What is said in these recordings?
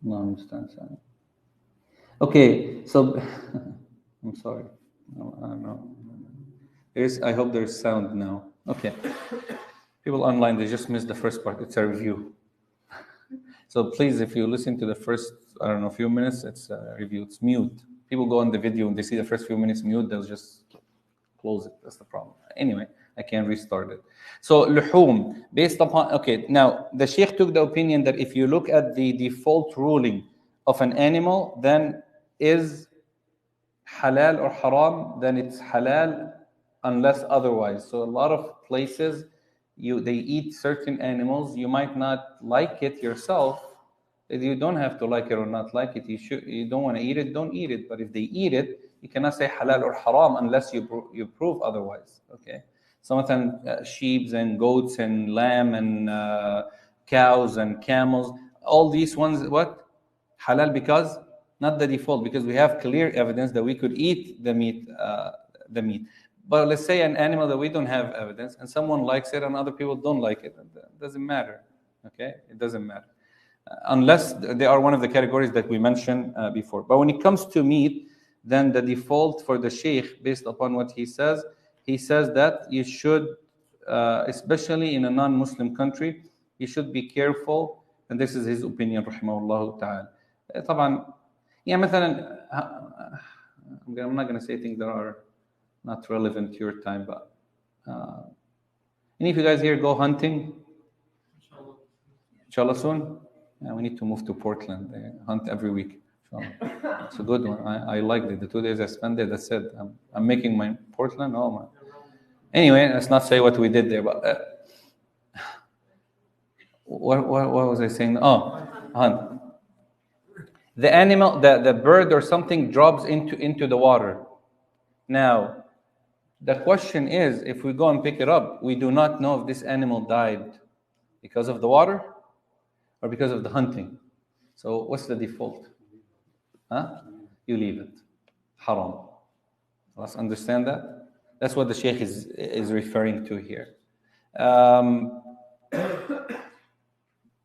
No, I understand. Okay, so I'm sorry. No, I don't know. I hope there's sound now. Okay. People online, they just missed the first part. It's a review. So please, if you listen to the first, I don't know, few minutes, it's a review. It's mute. People go on the video and they see the first few minutes mute, they'll just close it. That's the problem. Anyway, I can restart it. So luhum, based upon, okay, now the Sheikh took the opinion that if you look at the default ruling of an animal, then is halal or haram, then it's halal unless otherwise. So a lot of places, they eat certain animals. You might not like it yourself. You don't have to like it or not like it. You don't want to eat it, don't eat it. But if they eat it, you cannot say halal or haram unless you prove otherwise. Okay. Sometimes sheep and goats and lamb and cows and camels, all these ones, what? Halal because not the default, because we have clear evidence that we could eat the meat. But let's say an animal that we don't have evidence, and someone likes it and other people don't like it. It doesn't matter. Okay, it doesn't matter unless they are one of the categories that we mentioned before. But when it comes to meat, then the default for the Sheikh, based upon what he says that you should, especially in a non-Muslim country, you should be careful. And this is his opinion, rahimahullah ta'ala. طبعا, yeah, مثلا, I'm not going to say things that are not relevant to your time, but any of you guys here go hunting? Inshallah soon? Yeah, we need to move to Portland. They hunt every week. Inshallah. It's a good one. I liked it. The 2 days I spent there, that's it. I'm making my Portland. Oh my. Anyway, let's not say what we did there, but what was I saying? Oh, hunt. The animal, the bird or something drops into the water. Now, the question is, if we go and pick it up, we do not know if this animal died because of the water or because of the hunting. So what's the default? You leave it. Haram. Let's understand that. That's what the Sheikh is referring to here.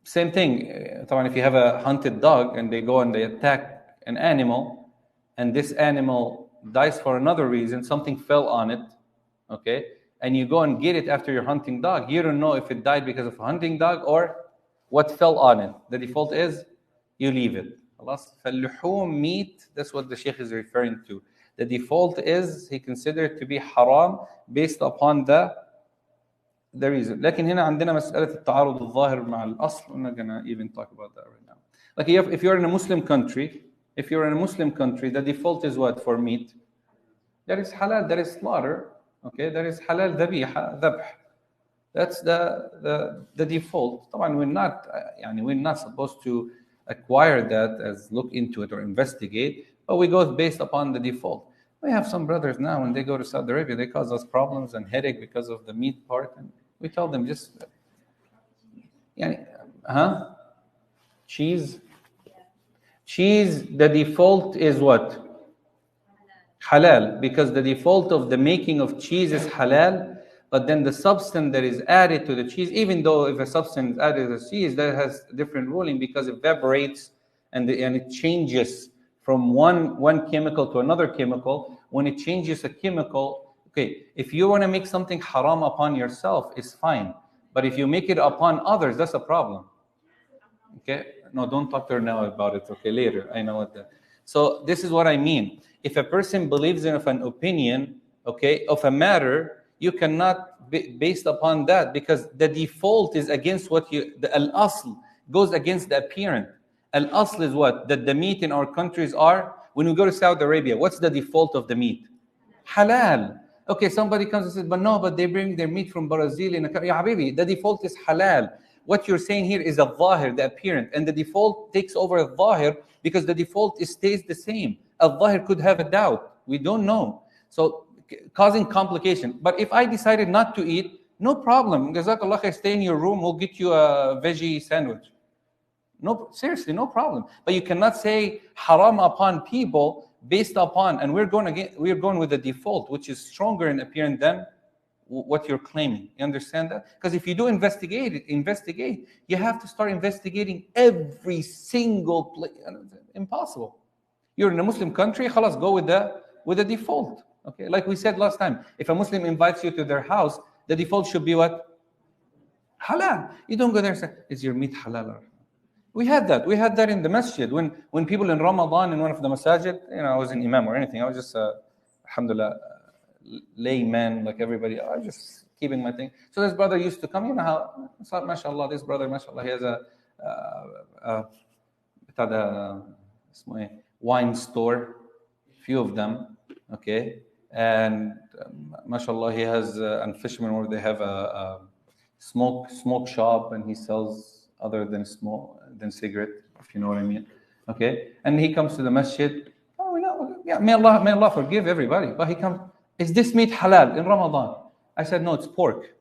Same thing. If you have a hunted dog and they go and they attack an animal, and this animal dies for another reason, something fell on it, okay, and you go and get it after your hunting dog, you don't know if it died because of a hunting dog or what fell on it. The default is you leave it. فاللحوم, meat, that's what the Sheikh is referring to. The default is he considered to be haram based upon the reason. لكن هنا عندنا مسألة التعارض الظاهر مع الأصل. We're not gonna even talk about that right now. Like if you're in a Muslim country, the default is what for meat? That is halal, that is slaughter. Okay, that is halal dhabh. That's the default. طبعا we're not supposed to acquire that as look into it or investigate, but we go based upon the default. We have some brothers now, when they go to Saudi Arabia, they cause us problems and headache because of the meat part, and we tell them just, cheese, the default is what? Halal, because the default of the making of cheese is halal, but then the substance that is added to the cheese, even though if a substance is added to the cheese, that has a different ruling because it evaporates and it changes from one chemical to another chemical. When it changes a chemical, okay, if you want to make something haram upon yourself, it's fine. But if you make it upon others, that's a problem. Okay? No, don't talk to her now about it. Okay, later. I know what that. So this is what I mean. If a person believes in an opinion, okay, of a matter, you cannot be based upon that, because the default is against what the al-asl goes against the apparent. Al-asl is what? That the meat in our countries are, when we go to Saudi Arabia, what's the default of the meat? Halal. Okay, somebody comes and says, but they bring their meat from Brazil. Ya habibi, the default is halal. What you're saying here is al-zahir, the apparent, and the default takes over al-zahir because the default stays the same. Al-zahir could have a doubt. We don't know. So causing complication. But if I decided not to eat, no problem. Jazakallah khair, stay in your room, we'll get you a veggie sandwich. No, seriously, no problem. But you cannot say haram upon people based upon, and we're going with the default, which is stronger in appearance than what you're claiming. You understand that? Because if you do investigate, you have to start investigating every single place. Impossible. You're in a Muslim country, khalas, go with the default. Okay, like we said last time, if a Muslim invites you to their house, the default should be what? Halal. You don't go there and say, is your meat halal? We had that in the masjid. When people in Ramadan in one of the masajid, I wasn't imam or anything. I was just, alhamdulillah, layman like everybody. I was just keeping my thing. So this brother used to come, how, mashallah, this brother, mashallah, he has a wine store, few of them, okay? And mashallah, he has, and fishermen where they have a smoke shop, and he sells other than cigarette, if you know what I mean. Okay? And he comes to the masjid. Oh, yeah, may Allah forgive everybody. But he comes, is this meat halal in Ramadan? I said, no, it's pork.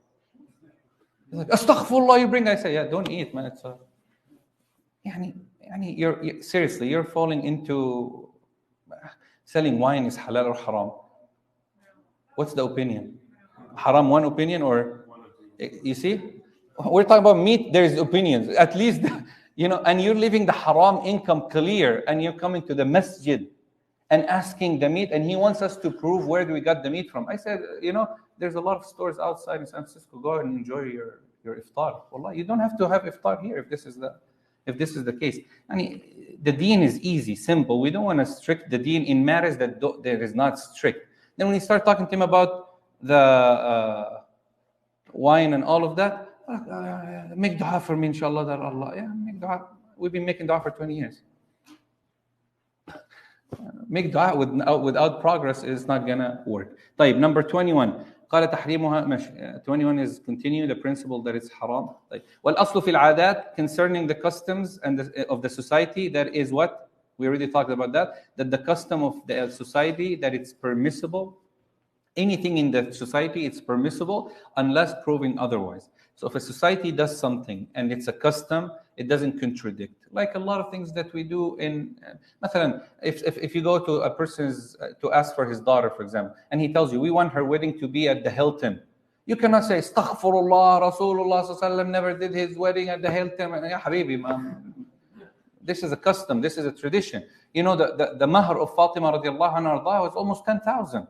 He's like, astaghfirullah, you bring. I say, yeah, don't eat, man. It's seriously, you're falling into selling wine is halal or haram. What's the opinion? Haram, one opinion, or you see? We're talking about meat, there's opinions. At least, and you're leaving the haram income clear, and you're coming to the masjid and asking the meat, and he wants us to prove where do we got the meat from. I said, there's a lot of stores outside in San Francisco. Go ahead and enjoy your iftar. Wallah, you don't have to have iftar here if this is the case. The deen is easy, simple. We don't want to strict the deen in matters that there is not strict. Then when you start talking to him about the wine and all of that, make dua for me, inshallah, that Allah. Yeah, make dua. We've been making dua for 20 years. Make dua without progress is not gonna work. طيب, number 21. قال تحريمها 21 is continue the principle that it's haram. طيب. والأصل في العادات, concerning the customs and of the society, that is what? We already talked about that the custom of the society, that it's permissible. Anything in the society, it's permissible unless proven otherwise. So if a society does something and it's a custom, it doesn't contradict. Like a lot of things that we do in, مثلا, if you go to a person's, to ask for his daughter, for example, and he tells you, we want her wedding to be at the Hilton. You cannot say, Astaghfirullah, Rasulullah sallallahu alaihi wasallam never did his wedding at the Hilton. Ya habibi, man. This is a custom, this is a tradition. The mahr of Fatima radiallahu anha was almost 10,000.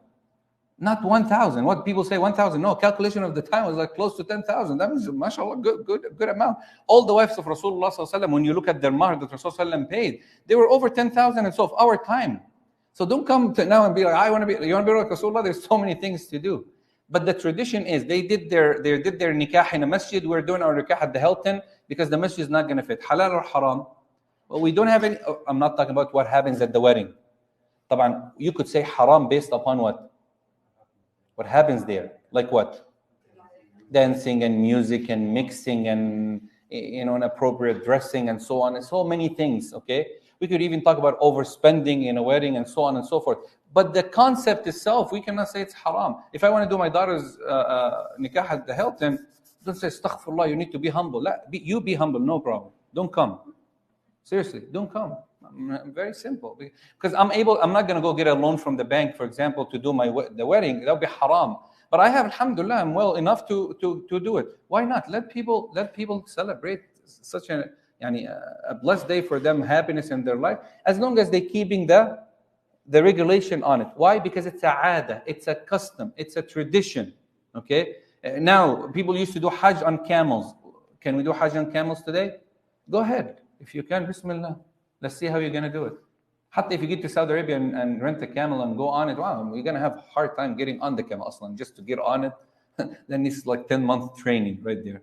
Not 1,000. What people say 1,000. No, calculation of the time was like close to 10,000. That means, mashallah, good amount. All the wives of Rasulullah sallallahu alaihi wasallam, when you look at their mahr that Rasulullah paid, they were over 10,000 and so of our time. So don't come to now and be like, you want to be like Rasulullah. There's so many things to do. But the tradition is they did their nikah in a masjid. We're doing our nikah at the Hilton because the masjid is not going to fit. Halal or haram? Well, we don't have any. I'm not talking about what happens at the wedding. طبعا, you could say haram based upon what? What happens there? Like what? Dancing and music and mixing and inappropriate dressing and so on and so many things. Okay, we could even talk about overspending in a wedding and so on and so forth. But the concept itself, we cannot say it's haram. If I want to do my daughter's nikah at the Hilton, don't say astaghfirullah. You need to be humble. You be humble, no problem. Don't come. Seriously, don't come. Very simple. Because I'm not going to go get a loan from the bank, for example, to do the wedding. That would be haram. But I have, alhamdulillah, I'm well enough to do it. Why not? Let people celebrate such a blessed day for them, happiness in their life, as long as they're keeping the regulation on it. Why? Because it's a aada, it's a custom, it's a tradition. Okay. Now people used to do Hajj on camels. Can we do Hajj on camels today? Go ahead. If you can, Bismillah. Let's see how you're going to do it. Hatta if you get to Saudi Arabia and rent a camel and go on it, wow, you're going to have a hard time getting on the camel. Aslan. Just to get on it, then it's like 10-month training right there.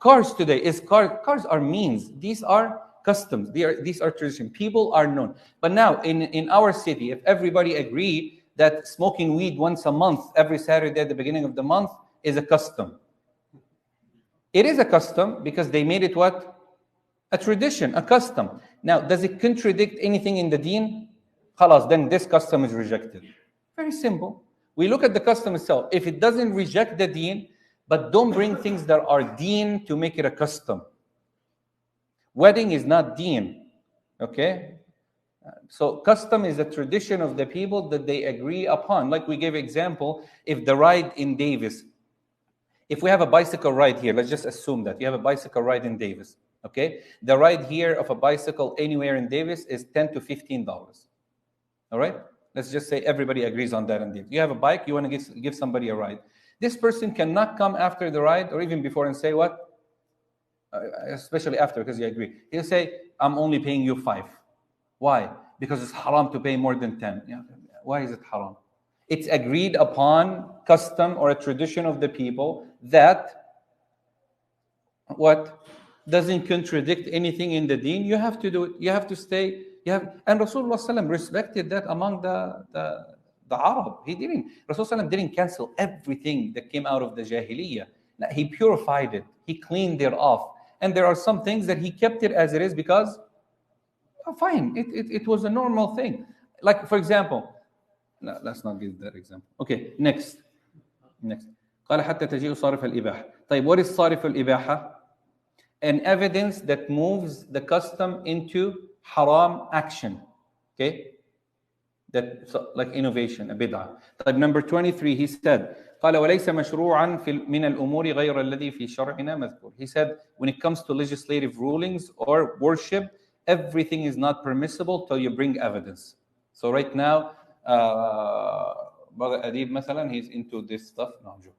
Cars today, cars are means. These are customs. These are tradition. People are known. But now in our city, if everybody agree that smoking weed once a month, every Saturday at the beginning of the month, is a custom. It is a custom because they made it what? A tradition, a custom. Now, does it contradict anything in the deen? Khalas, then this custom is rejected. Very simple. We look at the custom itself. If it doesn't reject the deen, but don't bring things that are deen to make it a custom. Wedding is not deen. Okay? So custom is a tradition of the people that they agree upon. Like we gave example, if the ride in Davis, if we have a bicycle ride here, let's just assume that you have a bicycle ride in Davis, okay? The ride here of a bicycle anywhere in Davis is $10 to $15. All right? Let's just say everybody agrees on that in Davis. You have a bike, you want to give somebody a ride. This person cannot come after the ride or even before and say what? Especially after, because you agree. He'll say, I'm only paying you 5. Why? Because it's haram to pay more than 10. Yeah. Why is it haram? It's agreed upon custom or a tradition of the people that what doesn't contradict anything in the deen. You have to do it. You have to stay. And Rasulullah ﷺ respected that among the Arab. Rasulullah ﷺ didn't cancel everything that came out of the Jahiliyyah. No, he purified it. He cleaned it off. And there are some things that he kept it as it is because, fine, it was a normal thing. Like, for example, no, let's not give that example. Okay, next. قال حتى تجيء صارف الإباحة. طيب, what is صارف الإباحة? An evidence that moves the custom into haram action. Okay? That, so, like innovation, a bid'ah. طيب, number 23, he said, قال وليس مشروعا من الأمور غير الذي في شرعنا مذكور. He said, when it comes to legislative rulings or worship, everything is not permissible till you bring evidence. So right now, Brother Adib, مثلا, he's into this stuff. No, I'm joking.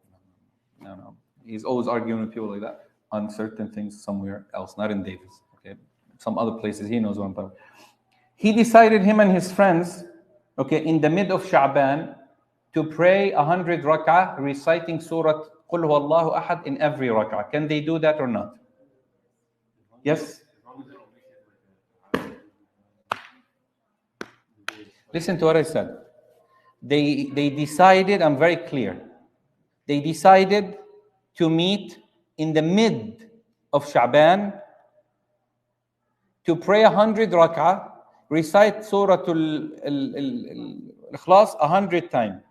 No. He's always arguing with people like that on certain things somewhere else, not in Davis. Okay, some other places. He knows what I'm talking about. He decided, him and his friends, okay, in the mid of Sha'ban, to pray 100 rak'ah, reciting Surah Qul Huwallahu Ahad in every rak'ah. Can they do that or not? Yes? Listen to what I said. They decided, I'm very clear, they decided to meet in the mid of Sha'ban to pray 100 rak'ah, recite Surah Al-Ikhlas 100 times.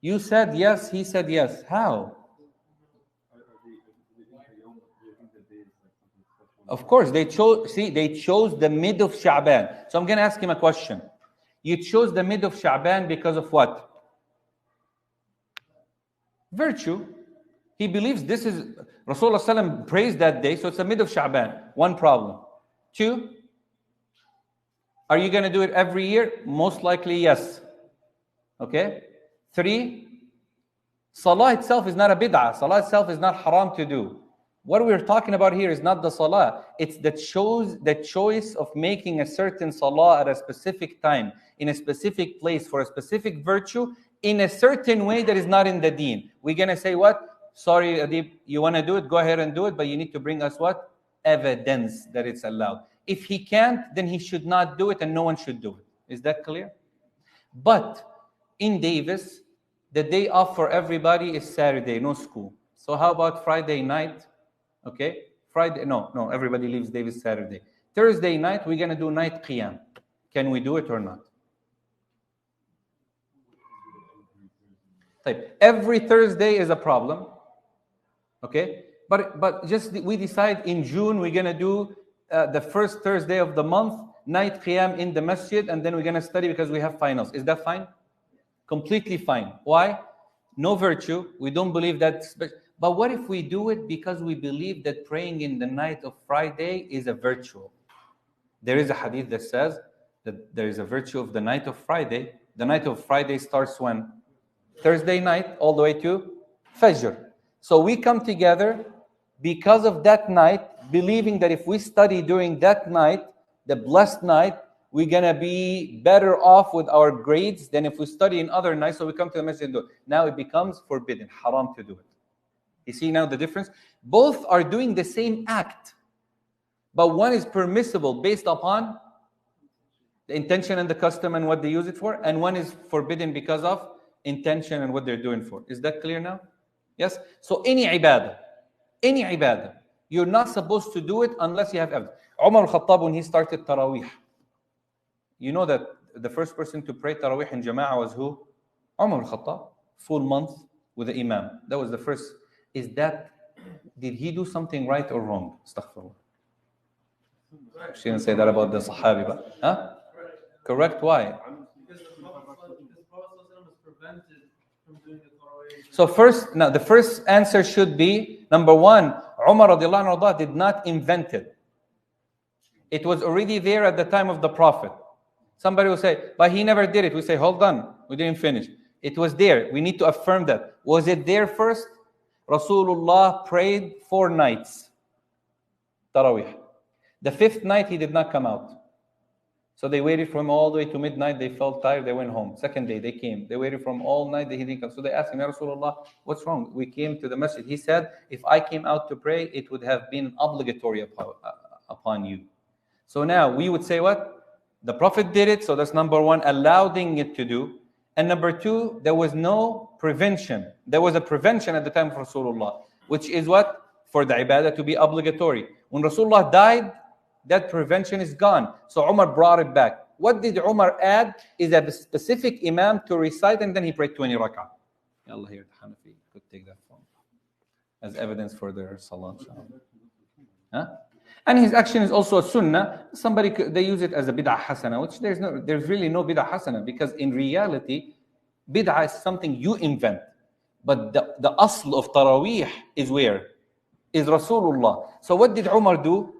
You said yes, he said yes. How? Of course, they chose the mid of Sha'ban. So I'm going to ask him a question. You chose the mid of Sha'ban because of what? Virtue. He believes this is, Rasulullah ﷺ praised that day, so it's the mid of Sha'ban. One problem. 2, are you going to do it every year? Most likely, yes. Okay? 3, Salah itself is not a bid'ah. Salah itself is not haram to do. What we're talking about here is not the salah. It's the choice of making a certain salah at a specific time, in a specific place, for a specific virtue, in a certain way that is not in the deen. We're going to say what? Sorry, Adib, you want to do it? Go ahead and do it, but you need to bring us what? Evidence that it's allowed. If he can't, then he should not do it and no one should do it. Is that clear? But in Davis, the day off for everybody is Saturday, no school. So how about Friday night? Okay, no, everybody leaves Davis Saturday. Thursday night, we're going to do night qiyam. Can we do it or not? Every Thursday is a problem. Okay, but just we decide in June we're going to do the first Thursday of the month, night qiyam in the masjid, and then we're going to study because we have finals. Is that fine? Completely fine. Why? No virtue. We don't believe that. But what if we do it because we believe that praying in the night of Friday is a virtue? There is a hadith that says that there is a virtue of the night of Friday. The night of Friday starts when? Thursday night all the way to Fajr. So we come together because of that night, believing that if we study during that night, the blessed night, we're going to be better off with our grades than if we study in other nights. So we come to the masjid and do it. Now it becomes forbidden, haram to do it. You see now the difference? Both are doing the same act, but one is permissible based upon the intention and the custom and what they use it for, and one is forbidden because of intention and what they're doing for. Is that clear now? Yes? So any ibadah, you're not supposed to do it unless you have evidence. Umar al-Khattab, when he started Taraweeh, you know that the first person to pray Taraweeh in Jama'ah was who? Umar al-Khattab. Full month with the Imam. That was the first. Did he do something right or wrong? Astaghfirullah. She didn't say that about the Sahabi, but Correct? Why? Because the Prophet was prevented from doing the Tarawih. So the first answer should be, number one, Umar radiallahu anhu did not invent it. It was already there at the time of the Prophet. Somebody will say, but he never did it. We say, hold on, we didn't finish. It was there. We need to affirm that. Was it there first? Rasulullah prayed 4 nights. Tarawih. The 5th night, he did not come out. So they waited for him all the way to midnight. They felt tired. They went home. Second day, they came. They waited for him all night. He didn't come. So they asked him, Ya Rasulullah, what's wrong? We came to the masjid. He said, if I came out to pray, it would have been obligatory upon you. So now we would say what? The Prophet did it. So that's number one, allowing it to do. And number two, there was no prevention. There was a prevention at the time of Rasulullah, which is what? For the ibadah to be obligatory. When Rasulullah died, that prevention is gone. So Umar brought it back. What did Umar add? Is a specific imam to recite, and then he prayed 20 rak'ah. Allah here, Hanafi could take that from as evidence for their salah. Huh? And his action is also a sunnah. They use it as a bid'ah hasana, which there's really no bid'ah hasana, because in reality, bid'ah is something you invent. But the asl of Taraweeh is where? Is Rasulullah. So what did Umar do?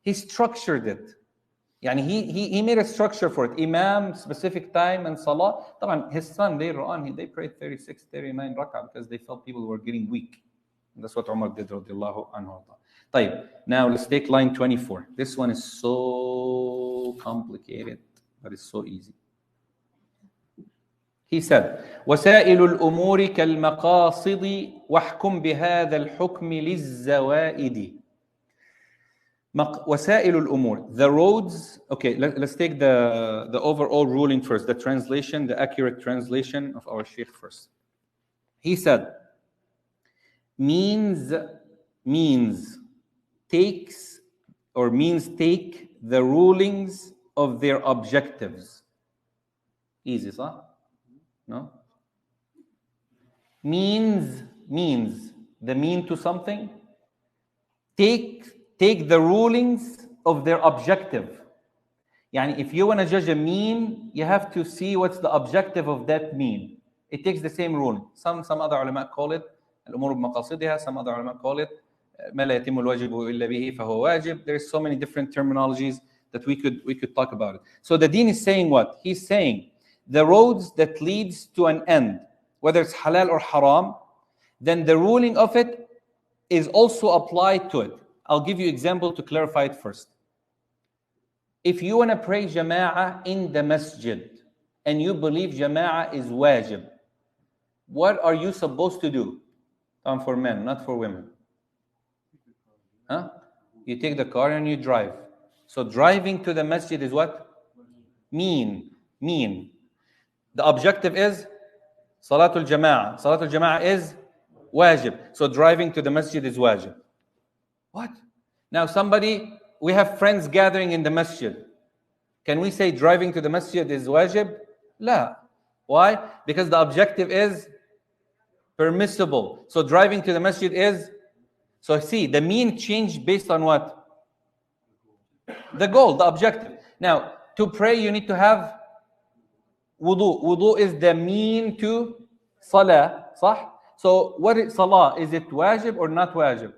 He structured it. Yani he made a structure for it. Imam, specific time, and salah. His son later on, they prayed 36, 39 rak'ah because they felt people were getting weak. And that's what Umar did, radiallahu anhu. Now let's take line 24. This one is so complicated, but it's so easy. He said, وَسَائِلُ الْأُمُورِ كَالْمَقَاصِدِ وَاحْكُمْ بِهَذَا الْحُكْمِ لِلزَّوَائِدِ. وَسَائِلُ الْأُمُورِ. The roads. Okay, let's take the overall ruling first. The translation, the accurate translation of our Shaykh first. He said, means take the rulings of their objectives. Easy, sir? No? Means, the mean to something. Take the rulings of their objective. Yani if you want to judge a mean, you have to see what's the objective of that mean. It takes the same ruling. Some other ulama call it الأمور بمقاصدها. Some other ulama call it ما لا يتم الواجب إلا به فهو واجب. There's so many different terminologies that we could talk about it. So the deen is saying what? He's saying the roads that leads to an end, whether it's halal or haram, then the ruling of it is also applied to it. I'll give you example to clarify it first. If you want to pray jama'ah in the masjid and you believe jama'ah is wajib, what are you supposed to do? For men, not for women. Huh? You take the car and you drive. So driving to the masjid is what? Mean. The objective is Salatul Jama'ah. Salatul Jama'ah is wajib. So driving to the masjid is wajib. What? Now we have friends gathering in the masjid. Can we say driving to the masjid is wajib? La. Why? Because the objective is permissible. So driving to the masjid is... So see, the mean changed based on what? The goal, the objective. Now, to pray, you need to have wudu. Wudu is the mean to salah. صح? So what is salah? Is it wajib or not wajib?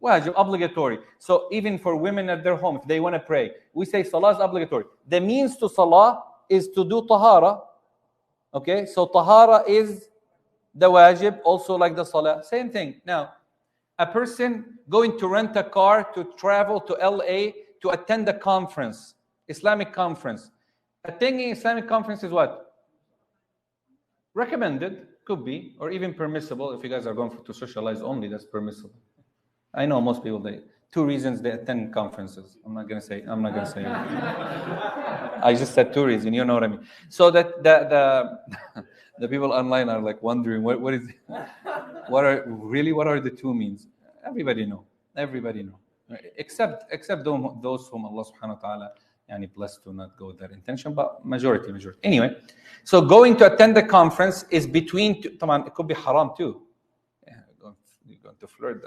Wajib, obligatory. So even for women at their home, if they want to pray, we say salah is obligatory. The means to salah is to do tahara. Okay, so tahara is the wajib, also like the salah. Same thing. Now, a person going to rent a car to travel to LA to attend a conference, Islamic conference. Attending Islamic conference is what? Recommended, could be, or even permissible. If you guys are going to socialize only, that's permissible. I know most people, 2 reasons they attend conferences. I'm not gonna say. I just said 2 reasons. You know what I mean. So that the people online are like wondering what is, what are the 2 means? Everybody know. Except those whom Allah Subhanahu wa Taala blessed to not go with that intention, but majority. Anyway, so going to attend the conference is between. It could be haram too. Yeah, you're going to flirt.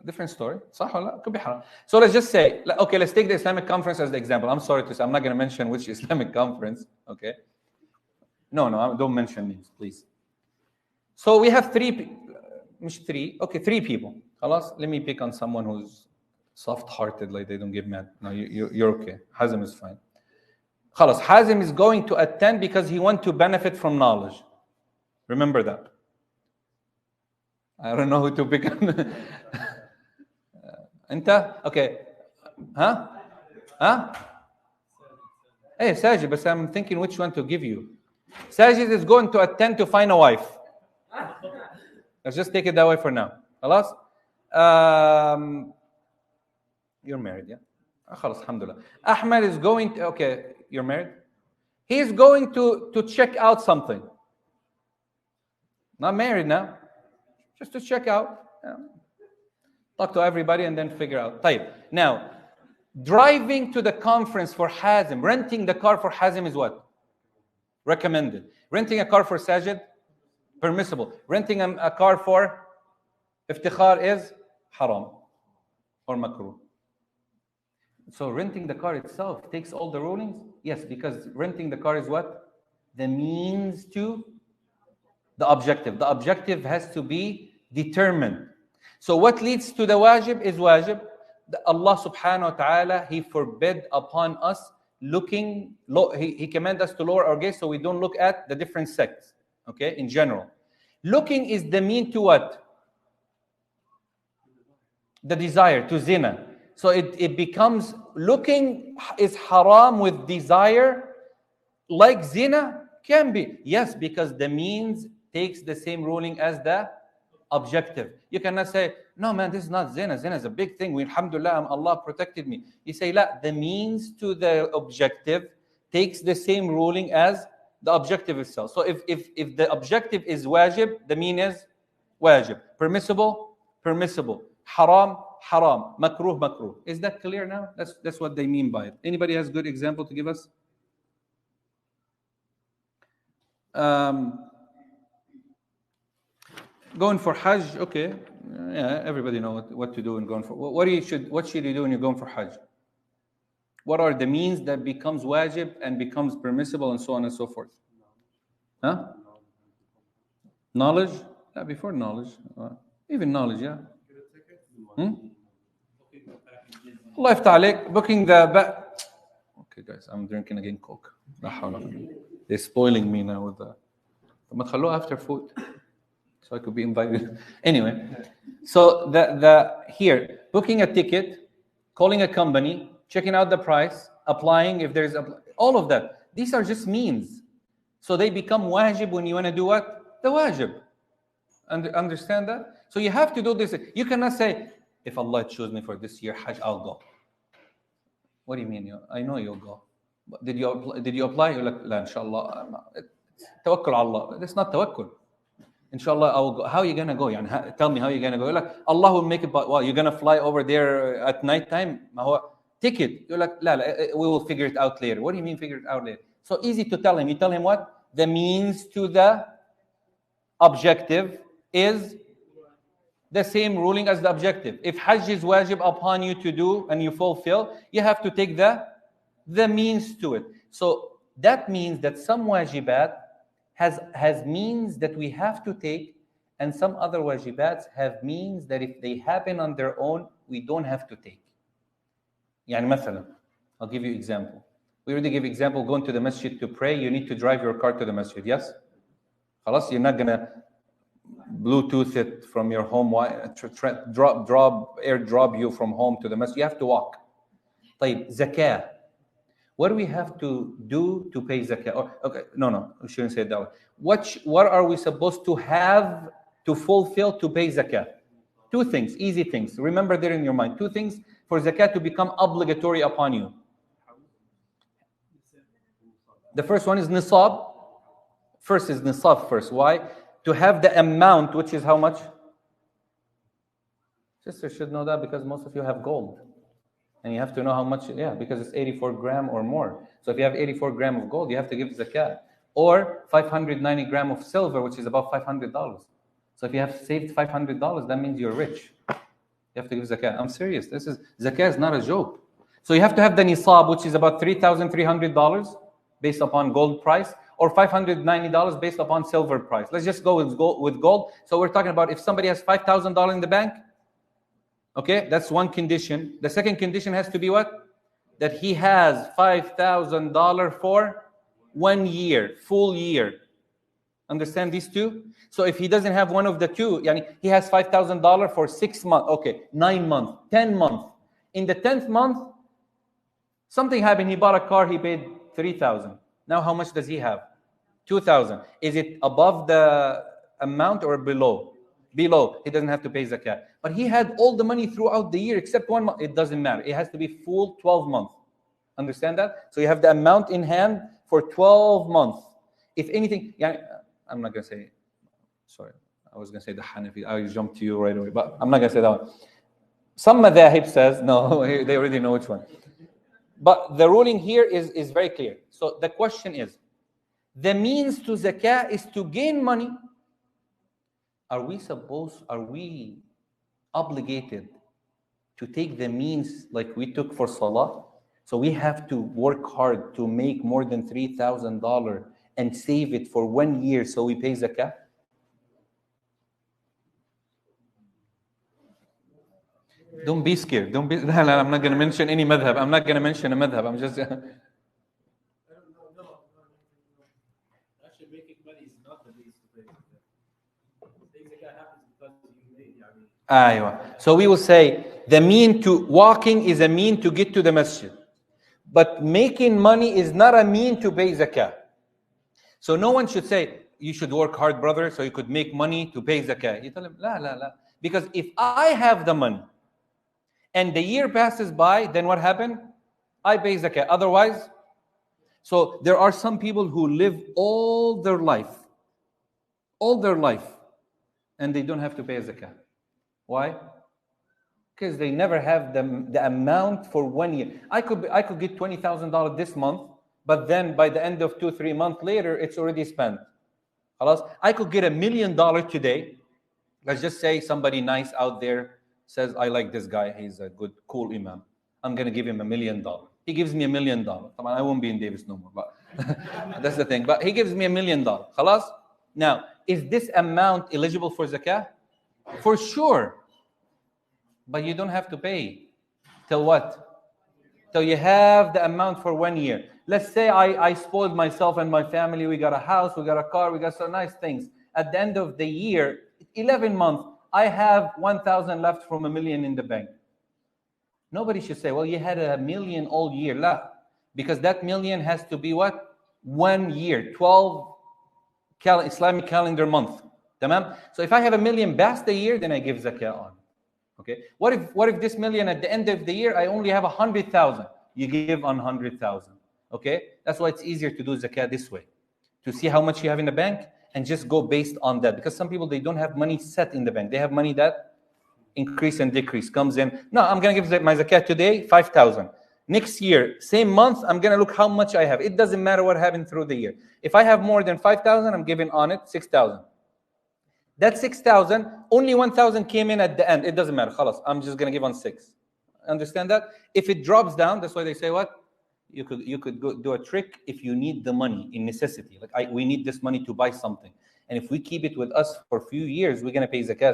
different story. صح ولا لا? Could be haram. So let's just say, okay, let's take the Islamic conference as the example. I'm sorry to say, I'm not going to mention which Islamic conference. Okay. No, don't mention names, please. So we have three people. خلاص, let me pick on someone who's soft-hearted, like they don't get mad. No, you're okay. Hazim is fine. خلاص, Hazim is going to attend because he wants to benefit from knowledge. Remember that. I don't know who to pick on. Anta? Okay. Huh? Hey, Sajid, but I'm thinking which one to give you. Sajid is going to attend to find a wife. Let's just take it that way for now. خلاص? You're married, yeah? خلاص, alhamdulillah. Ahmed is going to, okay, you're married? He's going to check out something. Not married now. Just to check out. Talk to everybody and then figure out. طيب. Now, driving to the conference for Hazim, renting the car for Hazim is what? Recommended. Renting a car for Sajid? Permissible. Renting a car for Iftikhar is haram or makruh. So renting the car itself takes all the rulings? Yes, because renting the car is what? The means to the objective. The objective has to be determined. So what leads to the wajib is wajib. Allah subhanahu wa ta'ala, He forbid upon us looking, He commanded us to lower our gaze so we don't look at the different sects, okay, in general. Looking is the mean to what? The desire, to zina. So it becomes, looking is haram with desire, like zina can be. Yes, because the means takes the same ruling as the objective. You cannot say, no man, this is not zina. Zina is a big thing. Alhamdulillah, Allah protected me. You say, la, the means to the objective takes the same ruling as the objective itself. So if the objective is wajib, the mean is wajib. Permissible, permissible. Haram, haram. Makruh, makruh. Is that clear now? That's what they mean by it. Anybody has a good example to give us? Going for Hajj, okay. Yeah, everybody knows what to do in going for. What should you do when you're going for Hajj? What are the means that becomes wajib and becomes permissible and so on and so forth? Huh? Knowledge? Yeah, before knowledge. Even knowledge, yeah. Allah yaftah booking the okay, guys, I'm drinking again Coke. They're spoiling me now with the. After food. So I could be invited. Anyway, so the here, booking a ticket, calling a company, checking out the price, applying if there's all of that. These are just means. So they become wajib when you want to do what? The wajib. Understand that? So you have to do this. You cannot say, if Allah chose me for this year Hajj, I'll go. What do you mean? I know you'll go. But did you apply? You're like, la, inshallah. Tawakkul Allah. That's not tawakkul. Inshallah, I will go. How are you going to go? Tell me how you're going to go. You're like, Allah will make it, but well, you're going to fly over there at night time? Ticket. You're like, la, we will figure it out later. What do you mean figure it out later? So easy to tell him. You tell him what? The means to the objective is the same ruling as the objective. If Hajj is wajib upon you to do and you fulfill, you have to take the means to it. So that means that some wajibat has means that we have to take, and some other wajibats have means that if they happen on their own, we don't have to take. مثلا, I'll give you example. We already give example, going to the masjid to pray, you need to drive your car to the masjid, yes? خلاص, you're not going to Bluetooth it from your home, airdrop you from home to the masjid. You have to walk. طيب, zakah. What do we have to do to pay zakah? Okay, no, we shouldn't say it that way. What are we supposed to have to fulfill to pay zakah? Two things, easy things. Remember that in your mind. Two things for zakah to become obligatory upon you. The first one is nisab. First is nisab first. Why? To have the amount, which is how much? Sisters should know that because most of you have gold. And you have to know how much, because it's 84 gram or more. So if you have 84 gram of gold, you have to give zakat. Or 590 gram of silver, which is about $500. So if you have saved $500, that means you're rich. You have to give zakat. I'm serious. Zakat is not a joke. So you have to have the nisab, which is about $3,300 based upon gold price, or $590 based upon silver price. Let's just go with gold. So we're talking about if somebody has $5,000 in the bank, okay, that's one condition. The second condition has to be what? That he has $5,000 for 1 year, full year. Understand these two? So if he doesn't have one of the two, he has $5,000 for 6 months, okay, 9 months, 10 months. In the 10th month, something happened. He bought a car, he paid $3,000. Now how much does he have? $2,000. Is it above the amount or below? Below. He doesn't have to pay zakat. But he had all the money throughout the year except 1 month. It doesn't matter. It has to be full 12 months. Understand that? So you have the amount in hand for 12 months. If anything, I'm not going to say, sorry, I was going to say the Hanafi. I jumped to you right away, but I'm not going to say that one. Some madhahib says, no, they already know which one. But the ruling here is very clear. So the question is, the means to zakah is to gain money. Are we obligated to take the means like we took for salah? So we have to work hard to make more than $3,000 and save it for 1 year so we pay zakah? Don't be scared. Don't be. I'm not going to mention any madhab. I'm not going to mention a madhab. I'm just. Actually, making money is not the means to pay zakat. Paying zakat happens because you made. Aywa. So we will say the mean to walking is a mean to get to the masjid, but making money is not a mean to pay zakah. So no one should say you should work hard, brother, so you could make money to pay zakah. You tell him, la. Because if I have the money and the year passes by, then what happened? I pay zakah. Otherwise, so there are some people who live all their life, and they don't have to pay zakah. Why? Because they never have the amount for 1 year. I could get $20,000 this month, but then by the end of 2-3 months later, it's already spent. I could get $1 million today. Let's just say somebody nice out there says, I like this guy, he's a good, cool imam. I'm going to give him $1 million. He gives me $1 million. I won't be in Davis no more, but that's the thing. But he gives me $1 million. Now, is this amount eligible for zakah? For sure. But you don't have to pay. Till what? Till you have the amount for 1 year. Let's say I spoiled myself and my family. We got a house, we got a car, we got some nice things. At the end of the year, 11 months, I have 1,000 left from $1 million in the bank. Nobody should say, well, you had $1 million all year. La. Because that million has to be what? 1 year, 12 Islamic calendar month. Tamam? So if I have $1 million past the year, then I give zakah on. Okay. What if this million at the end of the year I only have 100,000? You give on 100,000. Okay. That's why it's easier to do zakah this way, to see how much you have in the bank and just go based on that. Because some people, they don't have money set in the bank. They have money that increase and decrease comes in. No, I'm gonna give my zakat today 5,000. Next year, same month, I'm gonna look how much I have. It doesn't matter what happened through the year. If I have more than 5,000, I'm giving on it 6,000. That 6,000, only 1,000 came in at the end. It doesn't matter. Khalas, I'm just going to give on 6. Understand that? If it drops down, that's why they say what? You could go do a trick if you need the money in necessity. Like we need this money to buy something. And if we keep it with us for a few years, we're going to pay zakah.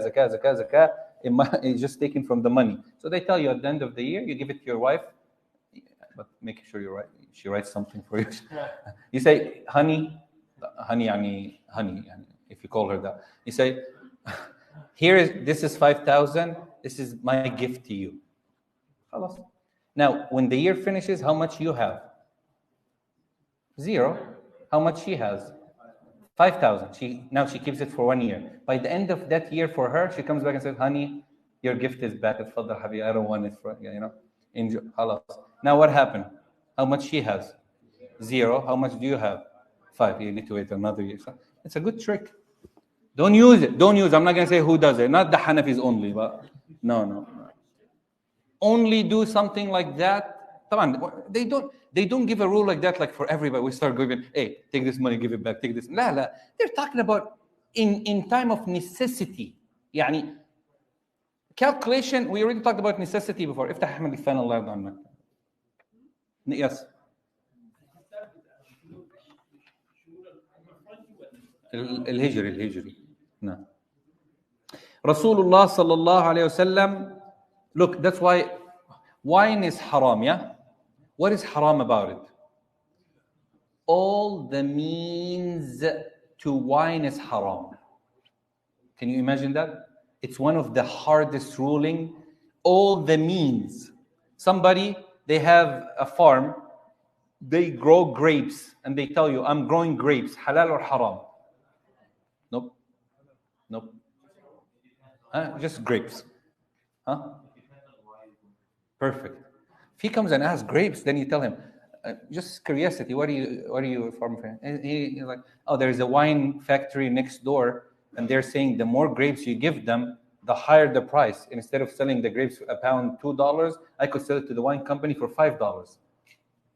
It's just taken from the money. So they tell you at the end of the year, you give it to your wife, but make sure she writes something for you. You say, honey, if you call her that. You say, this is 5,000, this is my gift to you. Now, when the year finishes, how much you have? 0. How much she has? 5,000. Now she keeps it for 1 year. By the end of that year for her, she comes back and says, honey, your gift is back. I don't want it for, enjoy. Now what happened? How much she has? 0. How much do you have? 5. You need to wait another year. So it's a good trick. Don't use it. I'm not going to say who does it. Not the Hanafis only, but no. Only do something like that. They don't give a rule like that, like for everybody. We start giving, hey, take this money, give it back, take this. La. They're talking about in time of necessity. Calculation, we already talked about necessity before. افتح احمد الفان الله يرضى عنك. Yes. الهجري. نعم. Rasulullah sallallahu alayhi wasallam. Look, that's why wine is haram, yeah? What is haram about it? All the means to wine is haram. Can you imagine that? It's one of the hardest ruling. All the means. Somebody, they have a farm, they grow grapes, and they tell you, I'm growing grapes, halal or haram? Nope. Just grapes. Perfect. If he comes and asks grapes, then you tell him, just curiosity, what are you farming for? And he's like, oh, there's a wine factory next door, and they're saying the more grapes you give them, the higher the price. And instead of selling the grapes a pound $2, I could sell it to the wine company for $5.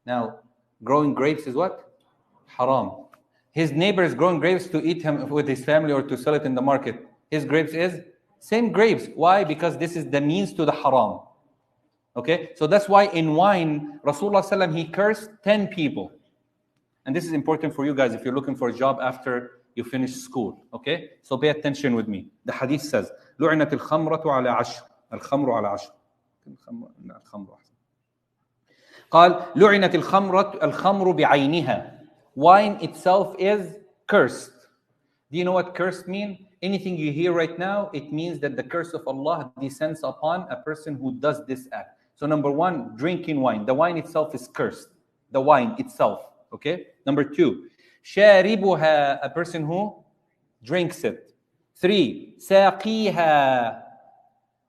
Now, growing grapes is what? Haram. His neighbor is growing grapes to eat him with his family or to sell it in the market. His grapes is same grapes. Why? Because this is the means to the haram. Okay, so that's why in wine, Rasulullah sallam, he cursed 10 people. And this is important for you guys if you're looking for a job after you finish school. Okay, so pay attention with me. The hadith says, لعنت الخمرة على عشر. الخمر على عشر. الخمر قال لعنت الخمر بعينها. Wine itself is cursed. Do you know what cursed mean? Anything you hear right now, it means that the curse of Allah descends upon a person who does this act. So number one, drinking wine. The wine itself is cursed. The wine itself. Okay? Number two, شاربها, a person who drinks it. 3, ساقيها,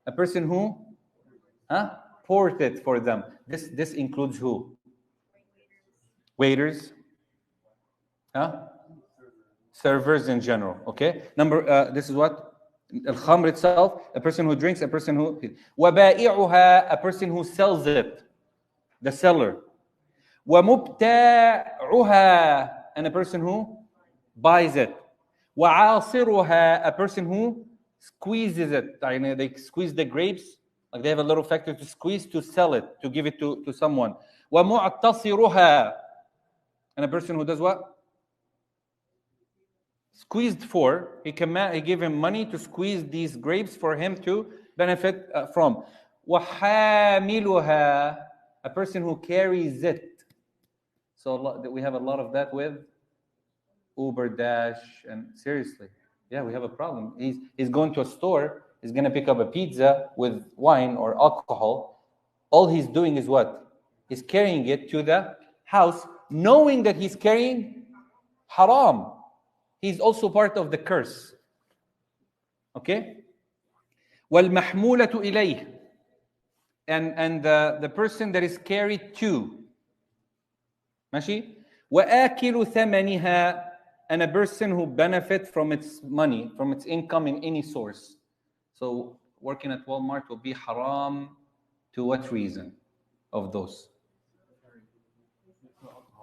a person who poured it for them. This includes who? Waiters. Servers in general. Okay? This is what? Al-Khamr itself, a person who drinks, a person who... وَبَائِعُهَا, a person who sells it, the seller. وَمُبْتَاعُهَا, and a person who buys it. وَعَاصِرُهَا, a person who squeezes it. They squeeze the grapes, like they have a little factory to squeeze to sell it, to give it to someone. وَمُعْتَصِرُهَا, and a person who does what? Squeezed for, he gave him money to squeeze these grapes for him to benefit from. وَحَامِلُهَا, a person who carries it. So we have a lot of that with Uber, Dash, and seriously, yeah, we have a problem. He's going to a store, he's going to pick up a pizza with wine or alcohol. All he's doing is what? He's carrying it to the house, knowing that he's carrying haram. He's also part of the curse. Okay? وَالْمَحْمُولَةُ إِلَيْهِ, and the person that is carried to. ماشي? وَآكِلُ ثَمَنِهَا, and a person who benefits from its money, from its income in any source. So working at Walmart will be haram to what reason of those?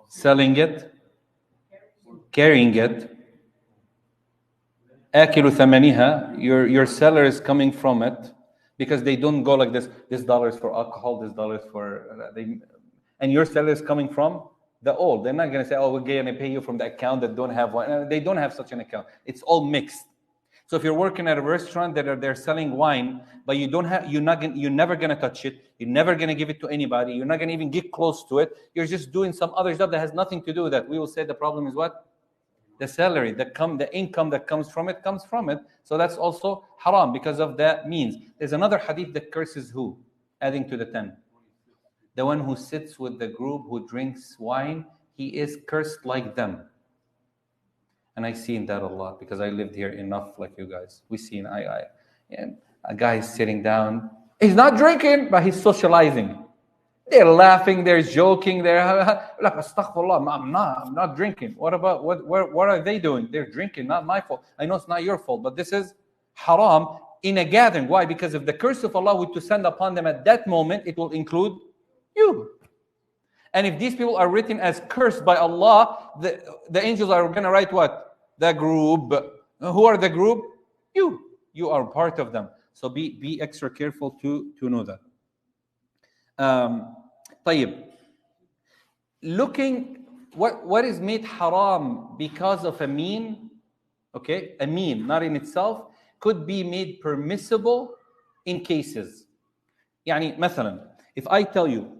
Selling it, carrying it. آكِلُ ثَمَنِهَا, your seller is coming from it, because they don't go like this dollar is for alcohol, this dollar is for... and your seller is coming from the old. They're not going to say, oh, we're going to pay you from the account that don't have wine. They don't have such an account. It's all mixed. So if you're working at a restaurant that they're selling wine, but you don't have, you're never going to touch it. You're never going to give it to anybody. You're not going to even get close to it. You're just doing some other job that has nothing to do with that. We will say the problem is what? The salary, the income that comes from it. So that's also haram because of that means. There's another hadith that curses who? Adding to the 10. The one who sits with the group who drinks wine, he is cursed like them. And I've seen that a lot because I lived here enough like you guys. We've seen a guy is sitting down. He's not drinking, but he's socializing. They're laughing, they're joking, they're like, astaghfirullah, I'm not drinking. What are they doing? They're drinking, not my fault. I know it's not your fault, but this is haram in a gathering. Why? Because if the curse of Allah were to send upon them at that moment, it will include you. And if these people are written as cursed by Allah, the angels are going to write what? The group. Who are the group? You are part of them. So be extra careful to know that. طيب. Looking, what is made haram because of a mean, okay, a mean, not in itself, could be made permissible in cases. يعني مثلا, if I tell you,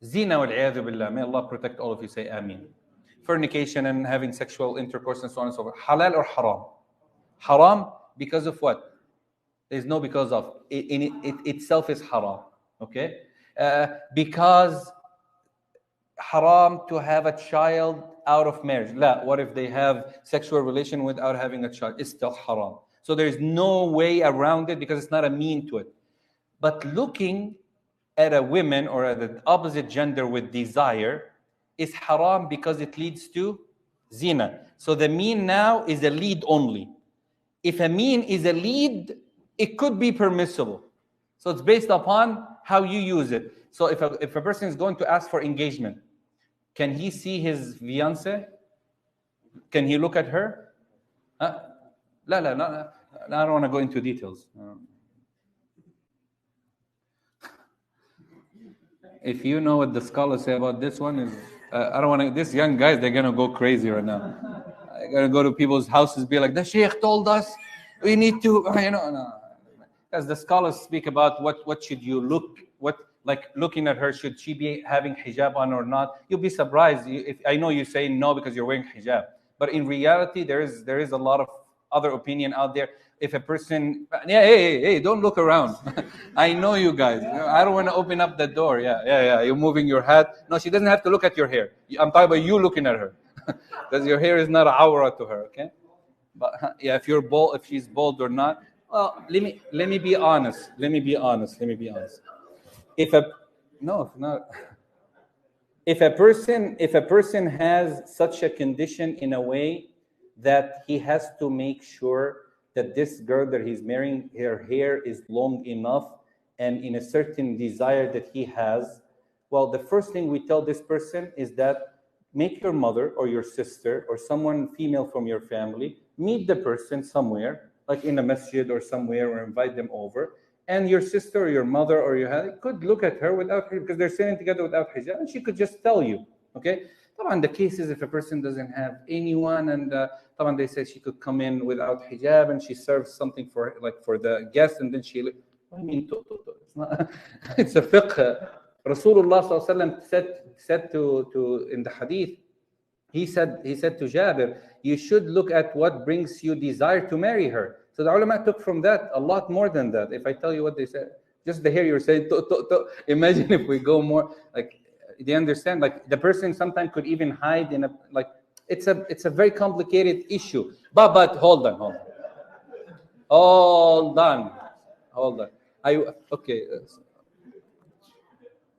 zina wal-'iyadhu billah, may Allah protect all of you, say ameen. Fornication and having sexual intercourse and so on and so forth. Halal or haram? Haram because of what? There's no because of. It itself is haram. Okay? Because haram to have a child out of marriage. La, what if they have sexual relation without having a child? It's still haram. So there's no way around it because it's not a mean to it. But looking at a woman or at the opposite gender with desire is haram because it leads to zina. So the mean now is a lead only. If a mean is a lead, it could be permissible. So it's based upon how you use it. So if a person is going to ask for engagement, can he see his fiancée? Can he look at her? La, no, I don't want to go into details. If you know what the scholars say about this one, is I don't want to. These young guys, they're gonna go crazy right now. They're gonna go to people's houses, be like, the sheikh told us we need to, no. As the scholars speak about what should you look, like looking at her, should she be having hijab on or not? You'll be surprised. If I know you say no because you're wearing hijab, but in reality, there is a lot of other opinion out there. If a person, hey, don't look around. I know you guys. I don't want to open up the door. Yeah. You're moving your hat. No, she doesn't have to look at your hair. I'm talking about you looking at her, because your hair is not a awra to her. Okay, but yeah, if you're bald, if she's bald or not. Well, let me be honest. If a person has such a condition in a way that he has to make sure that this girl that he's marrying, her hair is long enough and in a certain desire that he has, well, the first thing we tell this person is that make your mother or your sister or someone female from your family, meet the person somewhere, like in a masjid or somewhere, or invite them over. And your sister or your mother or your could look at her without her, because they're sitting together without hijab, and she could just tell you, okay? The case is if a person doesn't have anyone, and they say she could come in without hijab and she serves something for the guest, and then she, what do you mean? It's not. It's a fiqh. Rasulullah ﷺ said to in the hadith, he said to Jabir, you should look at what brings you desire to marry her. So the ulama took from that a lot more than that. If I tell you what they said, just the hair you're saying, imagine if we go more, like, they understand, like the person sometimes could even hide in a, like, it's a very complicated issue. But hold on. Okay.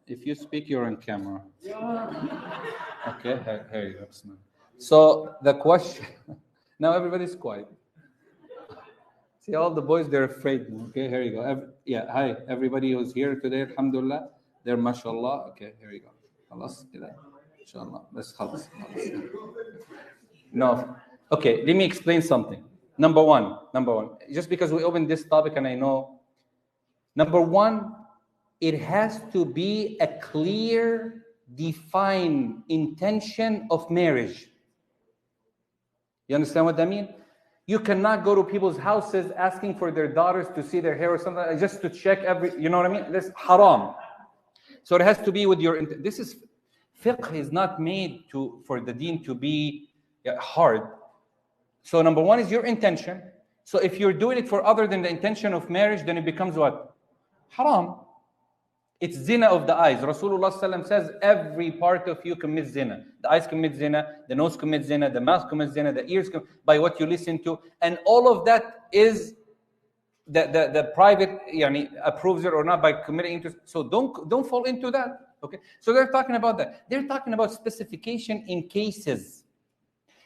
If you speak, you're on camera. Okay, here you go. So the question, now everybody's quiet. See, all the boys, they're afraid. Okay, here you go. Hi, everybody who's here today, alhamdulillah, they're mashallah. Okay, here you go. خلاص كده إن شاء الله بس خلاص. No. Okay, let me explain something. Number one, just because we opened this topic and I know, number one, it has to be a clear, defined intention of marriage. You understand what that means? You cannot go to people's houses asking for their daughters to see their hair or something, just to check you know what I mean? That's haram. So it has to be with your, this is, fiqh is not made for the deen to be hard. So number one is your intention. So if you're doing it for other than the intention of marriage, then it becomes what? Haram. It's zina of the eyes. Rasulullah ﷺ says every part of you commits zina. The eyes commit zina, the nose commits zina, the mouth commits zina, the ears by what you listen to. And all of that is the private approves it or not by committing into. So don't fall into that. Okay. So they're talking about that. They're talking about specification in cases.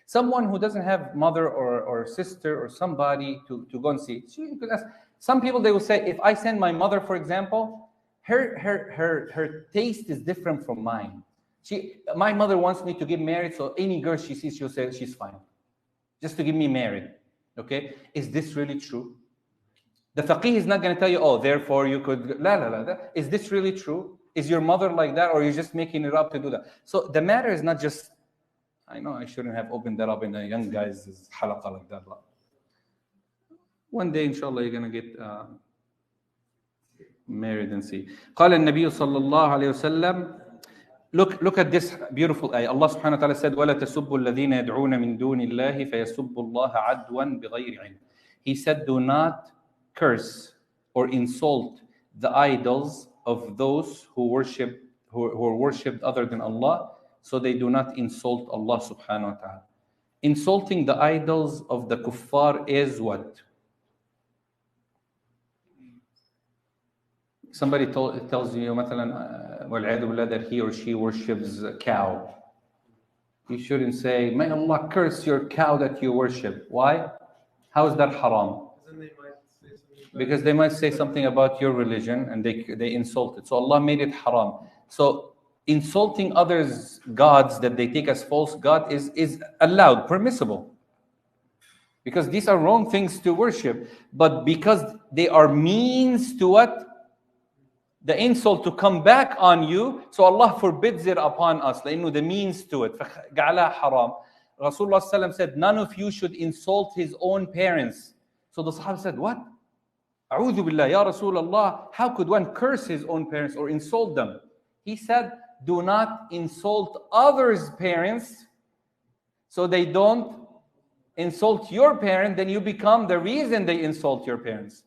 Someone who doesn't have mother or sister or somebody to go and see. Some people, they will say, if I send my mother, for example, her taste is different from mine. My mother wants me to get married, so any girl she sees, she'll say she's fine, just to get me married. Okay, is this really true? The faqih is not going to tell you, oh, therefore you could. La, la, la. Is this really true? Is your mother like that, or are you just making it up to do that? So the matter is not just, I know I shouldn't have opened that up in a young guy's halaqa like that. But one day, inshallah, you're going to get married and see. قال النبي صلى الله عليه وسلم. Look at this beautiful ayah. Allah subhanahu wa ta'ala said, وَلَا تَسُبُّوا الَّذِينَ يَدْعُونَ مِن دُونِ اللَّهِ فَيَسُبُّوا اللَّهَ عَدْوًا بِغَيْرِ عِلْمٍ. He said, do not curse or insult the idols of those who are worshipped other than Allah, so they do not insult Allah subhanahu wa ta'ala. Insulting the idols of the kuffar is what? Somebody tells you, مثلا, وَالْعِيَاذُ بِاللَّهِ, that he or she worships a cow. You shouldn't say, may Allah curse your cow that you worship. Why? How is that haram? Because they might say something about your religion and they insult it. So Allah made it haram. So insulting others' gods that they take as false God is allowed, permissible. Because these are wrong things to worship. But because they are means to what? The insult to come back on you, so Allah forbids it upon us. لأنه the means to it. فجعلها حرام. Rasulullah ﷺ said, none of you should insult his own parents. So the Sahaba said, what? أعوذ بالله, Ya Rasulullah, how could one curse his own parents or insult them? He said, do not insult others' parents so they don't insult your parent, then you become the reason they insult your parents.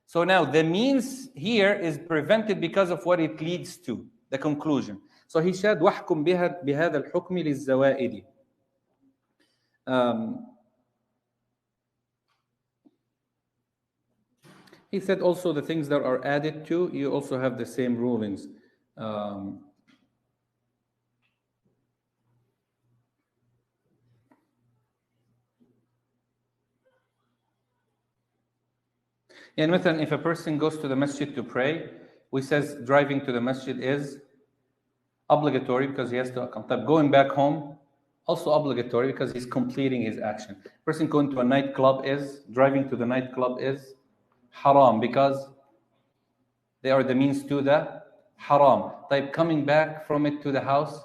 So now the means here is prevented because of what it leads to, the conclusion. So he said, وَحْكُمْ بِهَذَا الْحُكْمِ لِلزَّوَائِدِ. He said also the things that are added to, you also have the same rulings. And مثلا, if a person goes to the masjid to pray, we says driving to the masjid is obligatory because he has to accomplish. Going back home, also obligatory because he's completing his action. Person going to a nightclub is, driving to the nightclub is haram because they are the means to the haram. Type coming back from it to the house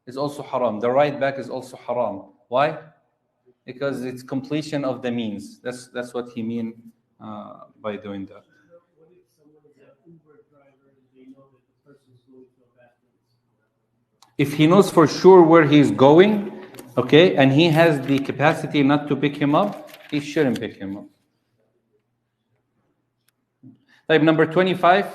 is also haram. The ride back is also haram. Why? Because it's completion of the means. That's what he mean by doing that. What if someone is an Uber driver and they know that the person is going to a bathroom? If he knows for sure where he's going, okay, and he has the capacity not to pick him up, he shouldn't pick him up. Type number 25.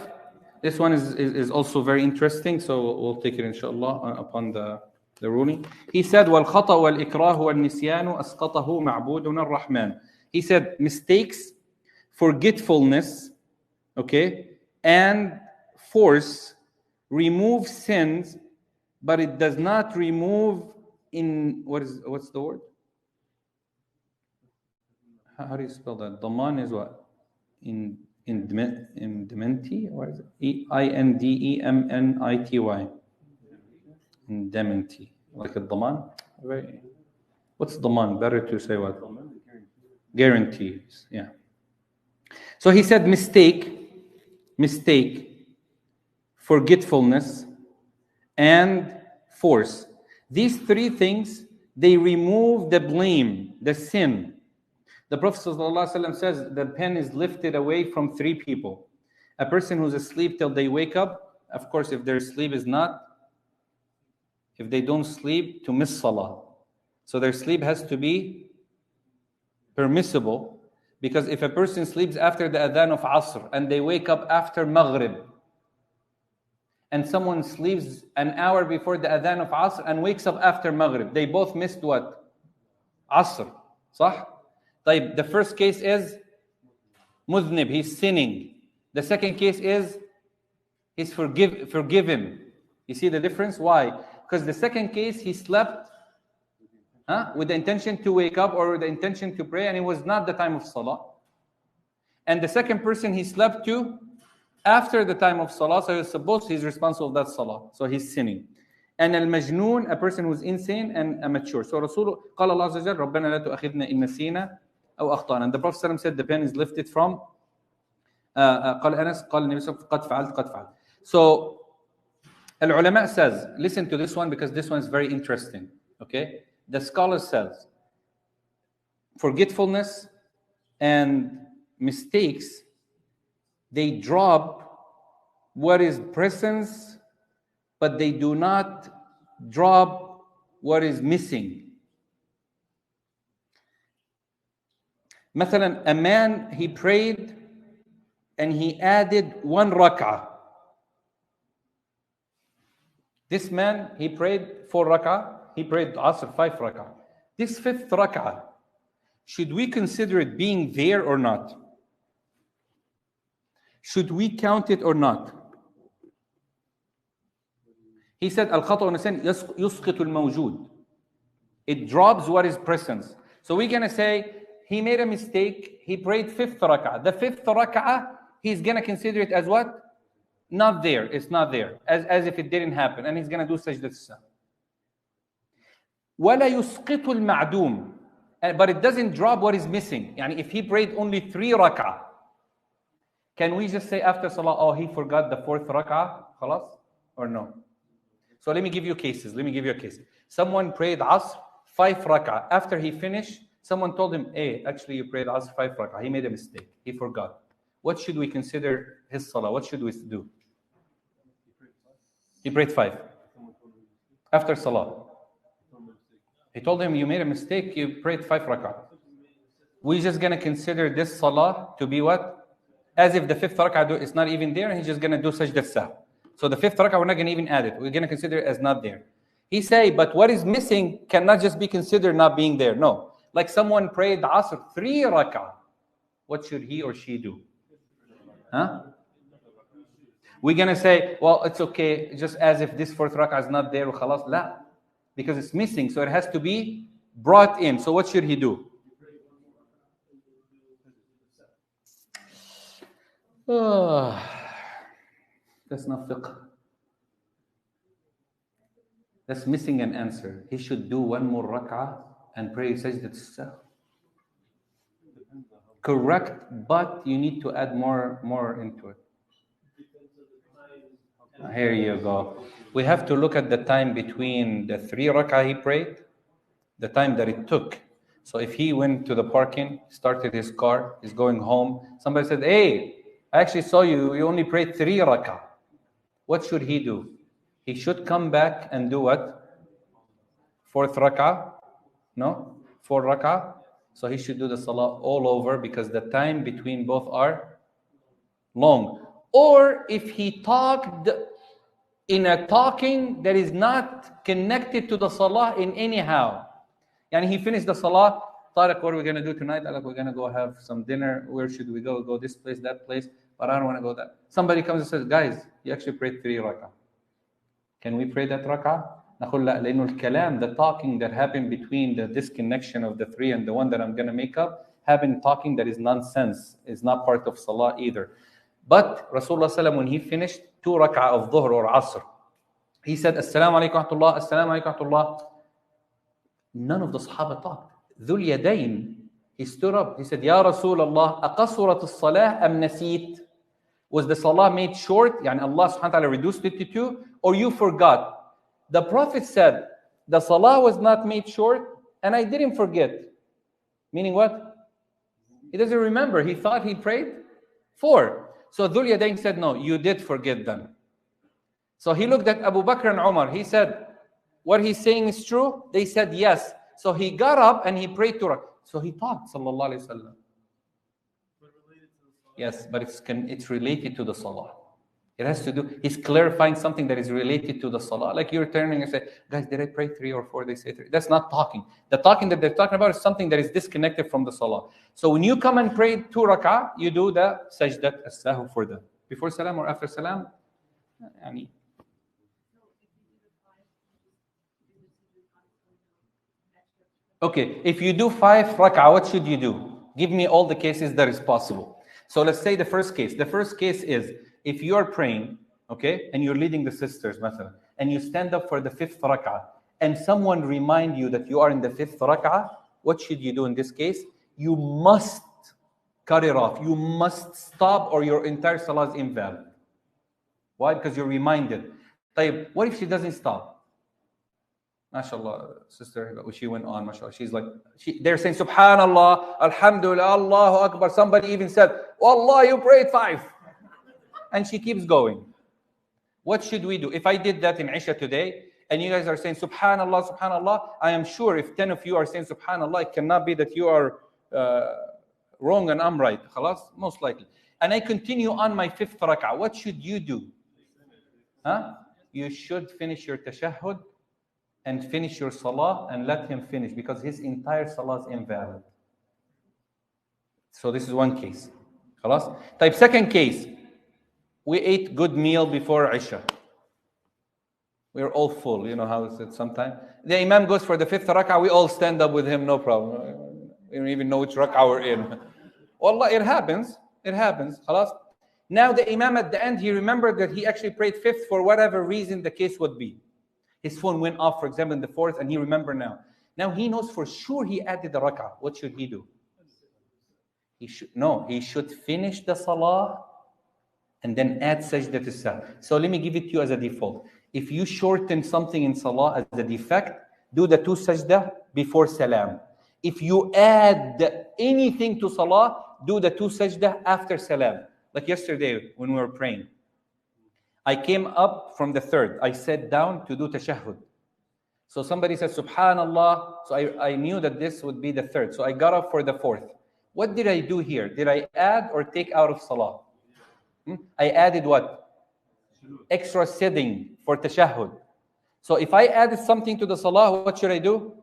This one is also very interesting, so we'll take it inshallah upon the ruling. He said, وَالْخَطَأُ وَالْإِكْرَاهُ وَالنِّسْيَانُ أَسْقَطَهُ مَعْبُودُنَا الرَّحْمَنُ. He said, mistakes, forgetfulness, okay, and force remove sins, but it does not remove what's the word? How do you spell that? Daman is what? Indemnity? What is it? Indemnity. Indemnity. Like a daman? What's daman? Better to say what? Guarantees. Yeah. So he said mistake, forgetfulness, and force. These three things, they remove the blame, the sin. The Prophet ﷺ says the pen is lifted away from three people. A person who's asleep till they wake up, of course, if their sleep is not, if they don't sleep, to miss salah. So their sleep has to be permissible, because if a person sleeps after the adhan of Asr and they wake up after Maghrib, and someone sleeps an hour before the adhan of Asr and wakes up after Maghrib, they both missed what? Asr. صح? The first case is Mudhnib, he's sinning. The second case is he's forgiven. You see the difference? Why? Because the second case, he slept with the intention to wake up or the intention to pray, and it was not the time of Salah. And the second person, he slept to after the time of Salah, so he's responsible for that Salah. So he's sinning. And al-majnoon, a person who's insane and immature. So Rasul, قال الله عز وجل, ربنا لا تؤاخذنا إن نسينا أو أخطأنا. And the Prophet ﷺ said the pen is lifted from قال أنس قال النبي صلى الله عليه وسلم قد فعلت. So العلماء says, listen to this one because this one is very interesting. Okay, the scholar says, forgetfulness and mistakes, they drop what is presence, but they do not drop what is missing. مثلا, a man, he prayed and he added 1 rak'ah. This man, he prayed 4 rak'ah. He prayed Asr 5 rak'ah. This 5th rak'ah, should we consider it being there or not? Should we count it or not? He said, Al-Qawa'd يسقط الموجود. It drops what is presence. So we're going to say, he made a mistake. He prayed 5th rak'ah. The 5th rak'ah, he's going to consider it as what? Not there. It's not there. As if it didn't happen. And he's going to do sajdat as-sahw. وَلَا يُسْقِطُ الْمَعْدُومِ. But it doesn't drop what is missing. Yani if he prayed only 3 rak'ah, can we just say after salah, oh, he forgot the 4th rak'ah? Khalas? Or no? So let me give you cases. Let me give you a case. Someone prayed Asr 5 rak'ah. After he finished, someone told him, hey, actually you prayed Asr 5 rak'ah. He made a mistake. He forgot. What should we consider his salah? What should we do? He prayed 5. After salah. He told him, you made a mistake. You prayed 5 rak'ah. We're just going to consider this salah to be what? As if the 5th rak'ah is not even there, and he's just going to do sajdat as-sahw. So the 5th rak'ah, we're not going to even add it. We're going to consider it as not there. He say, but what is missing cannot just be considered not being there. No. Like someone prayed Asr 3 rak'ah. What should he or she do? Huh? We're going to say, well, it's okay, just as if this 4th rak'ah is not there. Khalas. La. Because it's missing, so it has to be brought in. So what should he do? That's not fiqh. That's missing an answer. He should do 1 more rak'ah and pray sajdat as-sahw. Correct, but you need to add more into it. Here you go. We have to look at the time between the 3 rak'ah he prayed, the time that it took. So if he went to the parking, started his car, he's going home, somebody said, hey, I actually saw you only prayed 3 rak'ah. What should he do? He should come back and do what? 4th rak'ah? No? 4 rak'ah? So he should do the salah all over because the time between both are long. Or if he talked in a talking that is not connected to the salah in anyhow. Yani he finished the salah, Tariq, what are we going to do tonight? Like, we're going to go have some dinner. Where should we go? Go this place, that place. But I don't want to go that. Somebody comes and says, guys, you actually prayed 3 rak'ah. Can we pray that rak'ah? نقول لا, لأنه الكلام, the talking that happened between the disconnection of the 3 and the one that I'm going to make up, happened talking that is nonsense, is not part of salah either. But Rasulullah sallam, when he finished 2 rak'ah of dhuhr or asr, he said, Assalamu alaikum wa rahmatullah, Assalamu alaikum wa rahmatullah. None of the Sahaba talked. Dhul Yadayn, he stood up. He said, Ya Rasulullah, aqasurat as-salah am naseet? Was the salah made short? Yani Allah subhanahu wa ta'ala reduced it to 2? Or you forgot? The Prophet said, the salah was not made short, and I didn't forget. Meaning what? He doesn't remember. He thought he prayed 4. So Dhul Yadayn said, no, you did forget them. So he looked at Abu Bakr and Umar. He said, what he's saying is true? They said, yes. So he got up and he prayed 2 rak'ah. So he talked, sallallahu alayhi wa sallam. Yes, but it's related to the salah. It has to do, he's clarifying something that is related to the salah. Like you're turning and say, guys, did I pray 3 or 4? They say 3. That's not talking. The talking that they're talking about is something that is disconnected from the salah. So when you come and pray 2 rak'ah, you do the sajdat as-sahw for them. Before salam or after salam? Yani. Okay, if you do 5 rak'ah, what should you do? Give me all the cases that is possible. So let's say the first case. The first case is, if you are praying, okay, and you're leading the sisters, مثلا, and you stand up for the 5th rak'ah, and someone remind you that you are in the 5th rak'ah, what should you do in this case? You must cut it off. You must stop or your entire salah is invalid. Why? Because you're reminded. طيب, what if she doesn't stop? MashaAllah, sister, she went on, MashaAllah. She's like, they're saying, Subhanallah, Alhamdulillah, Allahu Akbar. Somebody even said, Wallah, you prayed 5. And she keeps going. What should we do? If I did that in Isha today, and you guys are saying, Subhanallah, Subhanallah, I am sure if 10 of you are saying, Subhanallah, it cannot be that you are wrong and I'm right. Khalas? Most likely. And I continue on my 5th rak'ah. What should you do? Huh? You should finish your tashahhud and finish your salah and let him finish because his entire salah is invalid. So this is one case. Khalas? Type second case. We ate good meal before Isha. We're all full. You know how is it sometimes? The Imam goes for the 5th rak'ah. We all stand up with him, no problem. We don't even know which rak'ah we're in. Wallah, it happens. It happens. Khalas? Now the Imam at the end, he remembered that he actually prayed 5th for whatever reason the case would be. His phone went off, for example, in the 4th, and he remembered now. Now he knows for sure he added the rak'ah. What should he do? He should finish the salah and then add sajda to sahw. So let me give it to you as a default. If you shorten something in salah as a defect, do the 2 sajda before salam. If you add anything to salah, do the 2 sajda after salam. Like yesterday when we were praying. I came up from the 3rd. I sat down to do tashahhud. So somebody said, Subhanallah. So I knew that this would be the 3rd. So I got up for the 4th. What did I do here? Did I add or take out of salah? I added what? Extra sitting for tashahhud. So if I added something to the salah, what should I do?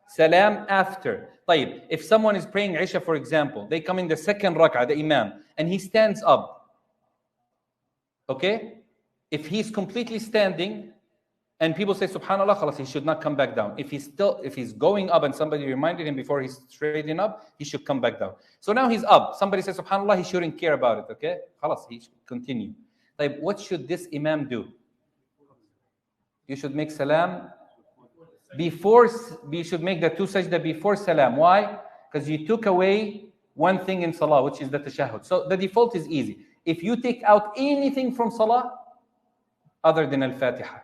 Salam after. طيب, if someone is praying Isha, for example, they come in the 2nd rak'ah, the Imam, and he stands up. Okay? If he's completely standing, and people say Subhanallah, khalas, he should not come back down. If he's going up and somebody reminded him before he's straightening up, he should come back down. So now he's up. Somebody says Subhanallah, he shouldn't care about it. Okay? Khalas, he should continue. Like, what should this Imam do? You should make salam before, you should make the 2 sajda before salam. Why? Because you took away one thing in salah, which is the tashahhud. So the default is easy. If you take out anything from salah other than al-Fatiha,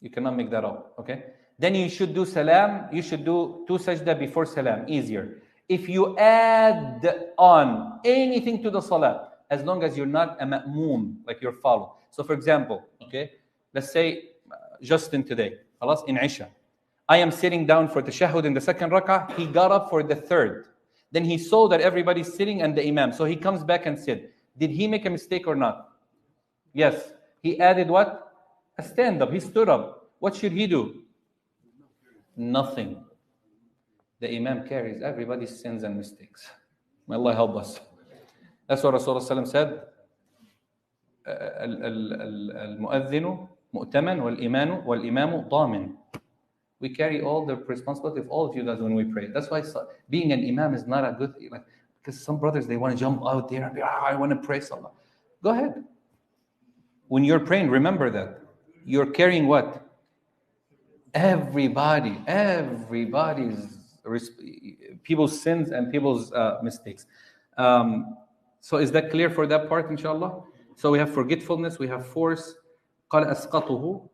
you cannot make that up. Okay? Then you should do salam. You should do 2 sajda before salam. Easier. If you add on anything to the salah, as long as you're not a ma'moom, like you're followed. So for example, okay, let's say Justin today, in Isha, I am sitting down for tashahhud in the 2nd rak'ah. He got up for the 3rd. Then he saw that everybody's sitting and the Imam. So he comes back and said, did he make a mistake or not? Yes. He added what? A stand up. He stood up. What should he do? Nothing. The Imam carries everybody's sins and mistakes. May Allah help us. That's what Rasulullah said. Al-mu'adhdhinu mu'taman wal-imamu damin. We carry all the responsibility of all of you guys when we pray. That's why being an imam is not a good thing. Like, because some brothers, they want to jump out there and be, I want to pray salah. Go ahead. When you're praying, remember that. You're carrying what? Everybody's people's sins and people's mistakes. So is that clear for that part, inshallah? So we have forgetfulness, we have force. قال أسقطه.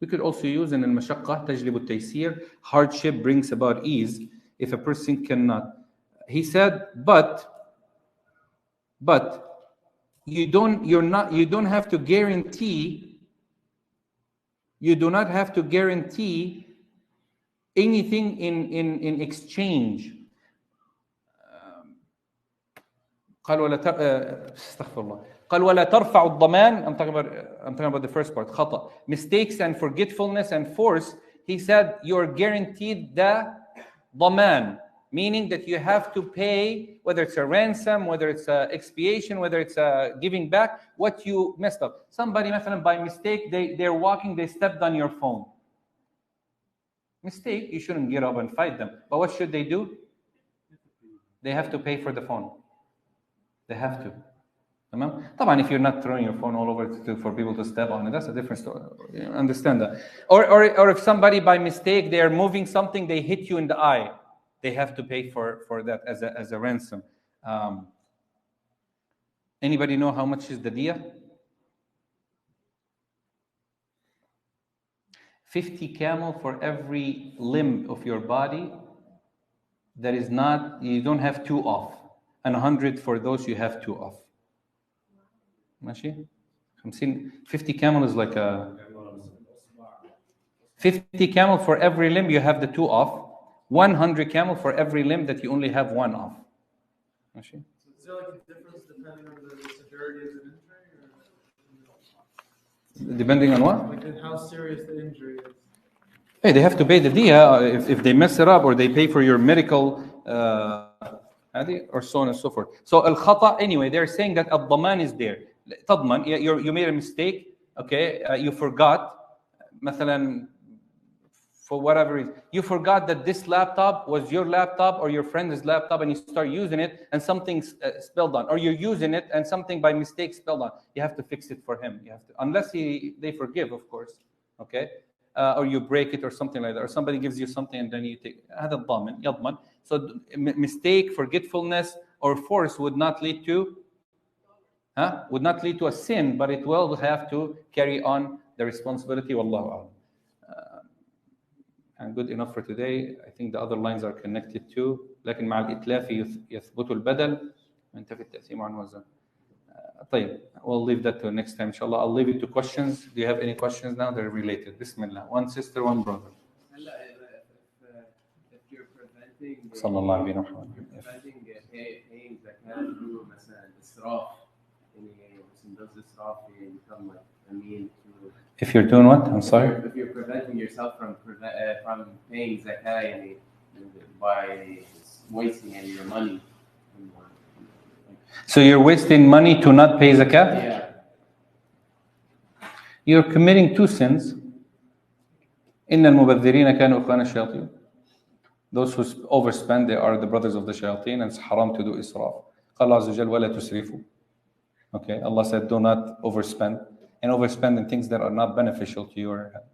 We could also use in المشقة تجلب التيسير. Hardship brings about ease if a person cannot. He said, but you don't have to guarantee. You do not have to guarantee anything in exchange. قال ولا استغفر الله. قال ولا ترفع الضمان. I'm talking about the first part. خطأ. Mistakes and forgetfulness and force. He said you're guaranteed the ضمان, meaning that you have to pay, whether it's a ransom, whether it's a expiation, whether it's a giving back what you messed up. Somebody, مثلا, by mistake, they're walking, they stepped on your phone. Mistake, you shouldn't get up and fight them. But what should they do? They have to pay for the phone. They have to. طبعا, if you're not throwing your phone all over for people to step on it, that's a different story. You understand that? Or if somebody by mistake, they are moving something, they hit you in the eye. they have to pay for that as a ransom. Anybody know how much is the diya? 50 camel for every limb of your body that is not, you don't have two off, and 100 for those you have two off. ماشي؟ 50 camel is like a 50 camel for every limb you have the two off, 100 camel for every limb that you only have one off. ماشي؟ So is there like a difference depending on the severity of the injury? Depending on what? Like how serious the injury is. Hey, they have to pay the diya if they mess it up, or they pay for your medical or so on and so forth. So al-khata, anyway, they're saying that al-daman is there. تضمن, you made a mistake, okay, you forgot, مثلا, for whatever reason, you forgot that this laptop was your laptop or your friend's laptop, and you start using it and something spilled on, or you're using it and something by mistake spilled on. You have to fix it for him. You have to, unless they forgive, of course, okay, or you break it or something like that, or somebody gives you something and then you take. هذا الضامن يضمن. So mistake, forgetfulness, or force would not lead to a sin, but it will have to carry on the responsibility. Wallahu a'lam. And good enough for today. I think the other lines are connected too. لكن مع الإتلاف يثبت البدل وينتفي التأثيم عن وزن. طيب, we'll leave that to next time, inshallah. I'll leave it to questions. Do you have any questions now? They're related. Bismillah. One sister, one brother. If you're preventing Sallallahu alayhi wa sallam. paying zakat through مثلا إسراف, does إسراف become like a mean to? If you're doing what? I'm sorry? If you're preventing yourself from paying zakat by wasting your money. So you're wasting money to not pay zakat? Yeah. You're committing two sins. إن المبذرين كانوا إخوان الشياطين. Those who overspend, they are the brothers of the shayateen, and it's haram to do israf. قال الله عز وجل ولا تسرفوا. Okay, Allah said do not overspend, and overspend in things that are not beneficial to your health.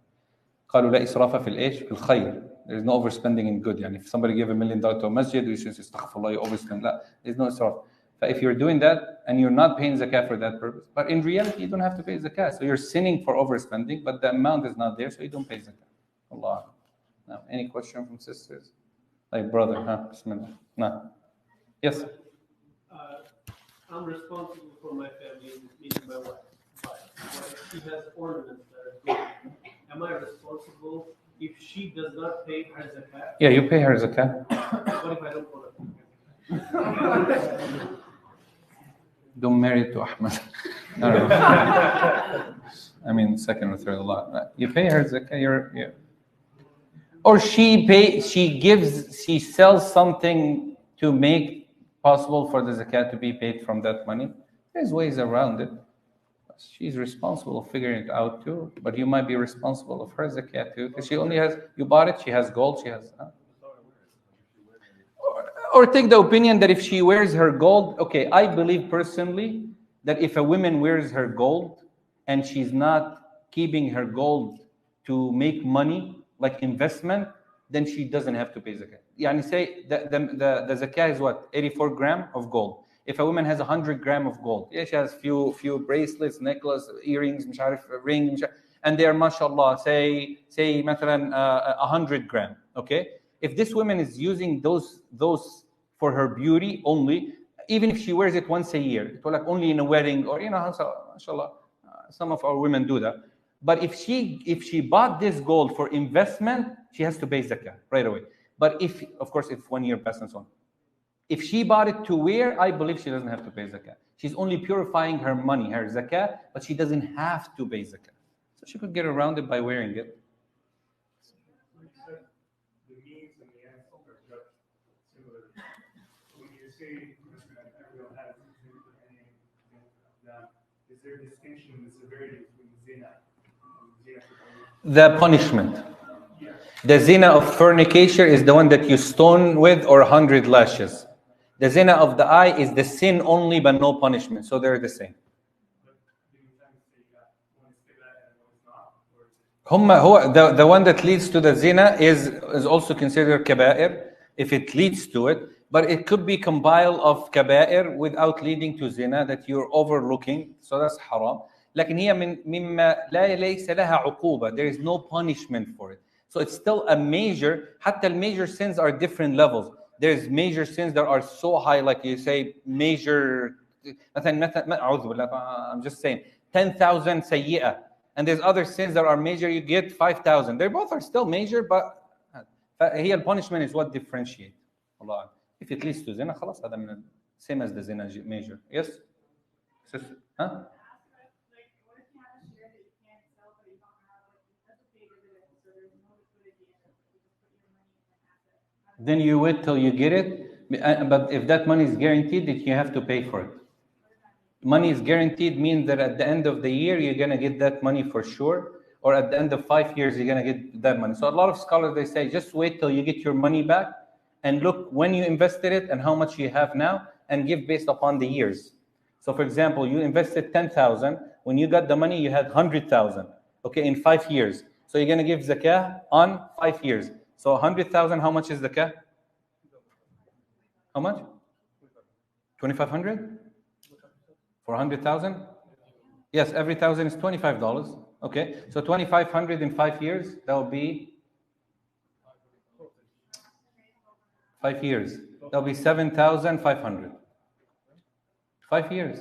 قالوا لا إسراف في الإيش؟ في الخير. There is no overspending in good. يعني if somebody gave $1 million to a masjid, you should say استغفر you overspend. لا, there's no israf. But if you're doing that and you're not paying zakat for that purpose, but in reality you don't have to pay zakat, so you're sinning for overspending, but the amount is not there, so you don't pay zakat. Allah. Now, any question from sisters? Like brother, Bismillah. No. Yes. I'm responsible for my family, meaning my wife. But what if she has ornaments that are good? Am I responsible if she does not pay her zakat? Yeah, you pay her zakat. What if I don't want to pay? Don't marry to Ahmed. I don't know. I mean, second or third, a lot. You pay her zakat. Yeah. Or she sells something to make possible for the zakat to be paid from that money. There's ways around it. She's responsible of figuring it out too, but you might be responsible of her zakat too, because she only has, you bought it, she has gold, she has. Or take the opinion that if she wears her gold, okay, I believe personally that if a woman wears her gold and she's not keeping her gold to make money, like investment, then she doesn't have to pay zakat. Yani say the zakat is what? 84 grams of gold. If a woman has 100 grams of gold, yeah, she has few bracelets, necklace, earrings, ring, and they are, mashallah, say مثلا 100 grams, okay? If this woman is using those for her beauty only, even if she wears it once a year, like only in a wedding, or mashallah, some of our women do that. But if she bought this gold for investment, she has to pay zakat right away. But if 1 year passed and so on. If she bought it to wear, I believe she doesn't have to pay zakat. She's only purifying her money, her zakat, but she doesn't have to pay zakat. So she could get around it by wearing it. The means and the ends are just similar. When you say everyone has them, is there a distinction in the severity between zina and zina? The punishment. The zina of fornication is the one that you stone with, or 100 lashes. The zina of the eye is the sin only but no punishment. So they're the same. The one that leads to the zina is also considered kaba'ir. if it leads to it, but it could be compiled of kaba'ir without leading to zina that you're overlooking, so that's haram. لكن هي من مما لا ليس لها عقوبة. There is no punishment for it. So it's still a major. حتى major sins are different levels. There's major sins that are so high, like you say, major. I'm just saying 10,000 سيئة. And there's other sins that are major, you get 5,000. They both are still major, but here punishment is what differentiates. Allah. If it leads to zina, خلاص هذا من same as the zina major. Yes? Huh? Then you wait till you get it. But if that money is guaranteed, that you have to pay for it. Money is guaranteed means that at the end of the year, you're going to get that money for sure. Or at the end of 5 years, you're going to get that money. So a lot of scholars, they say, just wait till you get your money back and look when you invested it and how much you have now and give based upon the years. So for example, you invested 10,000. When you got the money, you had 100,000. Okay, in 5 years. So you're going to give zakah on 5 years. So 100,000, how much is zakah? How much? 2,500? For 100,000? Yes, every 1,000 is $25. Okay, so 2,500 in 5 years, that will be 5 years. That will be 7,500. 5 years.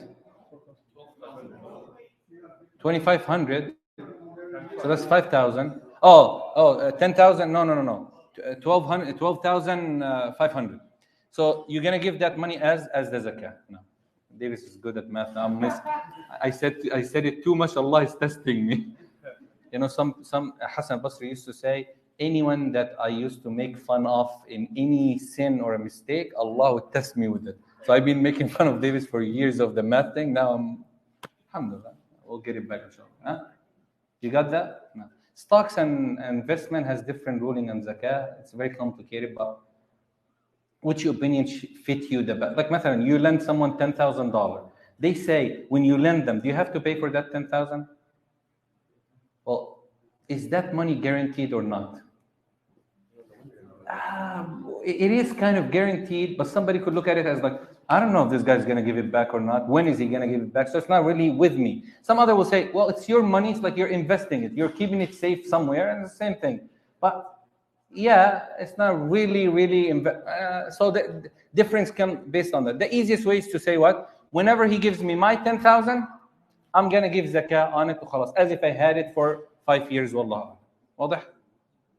2,500. So that's 5,000. 10,000. No. 12,500. So you're gonna give that money as the zakah. No. Davis is good at math. I said it too much. Allah is testing me. You know, some Hassan Basri used to say, anyone that I used to make fun of in any sin or a mistake, Allah would test me with it. So I've been making fun of Davis for years of the math thing. Now I'm, alhamdulillah, we'll get it back inshallah. Huh? You got that? No. Stocks and investment has different ruling on zakah. It's very complicated, but which opinion fit you the best? Like, مثلا, you lend someone $10,000. They say, when you lend them, do you have to pay for that 10,000? Well, is that money guaranteed or not? It is kind of guaranteed, but somebody could look at it as like, I don't know if this guy's going to give it back or not. When is he going to give it back? So it's not really with me. Some other will say, well, it's your money. It's like you're investing it. You're keeping it safe somewhere, and it's the same thing. But yeah, it's not really. So the difference comes based on that. The easiest way is to say what? Whenever he gives me my 10,000, I'm going to give zakah on it, as if I had it for 5 years. Wallah. واضح?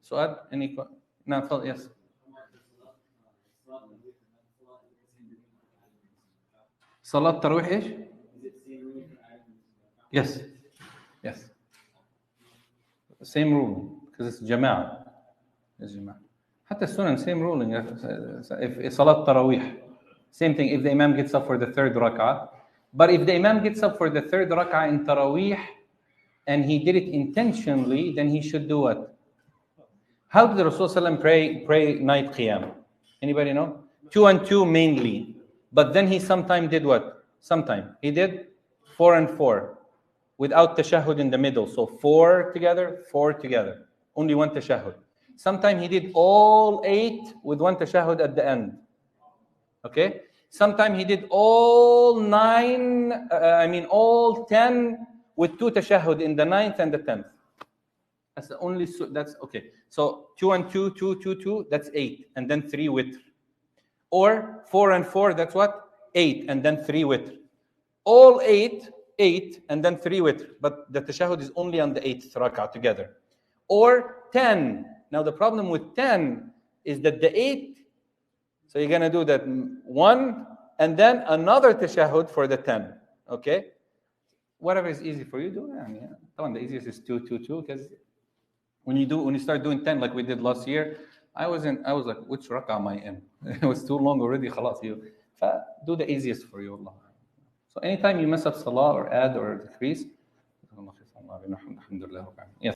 سؤال? Any question? No, yes. Salat Tarawih ايش؟ Yes. Same rule because it's Jama'ah. حتى السنن same ruling. If Salat Tarawih, same thing. If the Imam gets up for the third rak'ah, but if the Imam gets up for the third rak'ah in Tarawih and he did it intentionally, then he should do what? How did the Rasul pray night qiyam? Anybody know? 2 and 2 mainly. But then he sometime did what? He did 4 and 4 without tashahhud in the middle. So 4 together. Only one tashahhud. Sometime he did all 8 with one tashahhud at the end. Okay? Sometime he did all 10 with 2 tashahhud in the 9th and the 10th. That's the only, that's okay. So 2 and 2, 2, that's 8. And then 3 witr. Or 4 and 4, that's what? 8 and then 3 witr. All 8 and then 3 witr. But the tashahhud is only on the 8th rak'ah together. Or 10. Now the problem with 10 is that the 8, so you're going to do that 1 and then another tashahhud for the 10. Okay? Whatever is easy for you, do. The easiest is 2, because when you start doing 10 like we did last year, I was like, which rak'ah am I in? It was too long already. خلاص, do the easiest for you, Allah. So anytime you mess up salah or add or decrease, yes.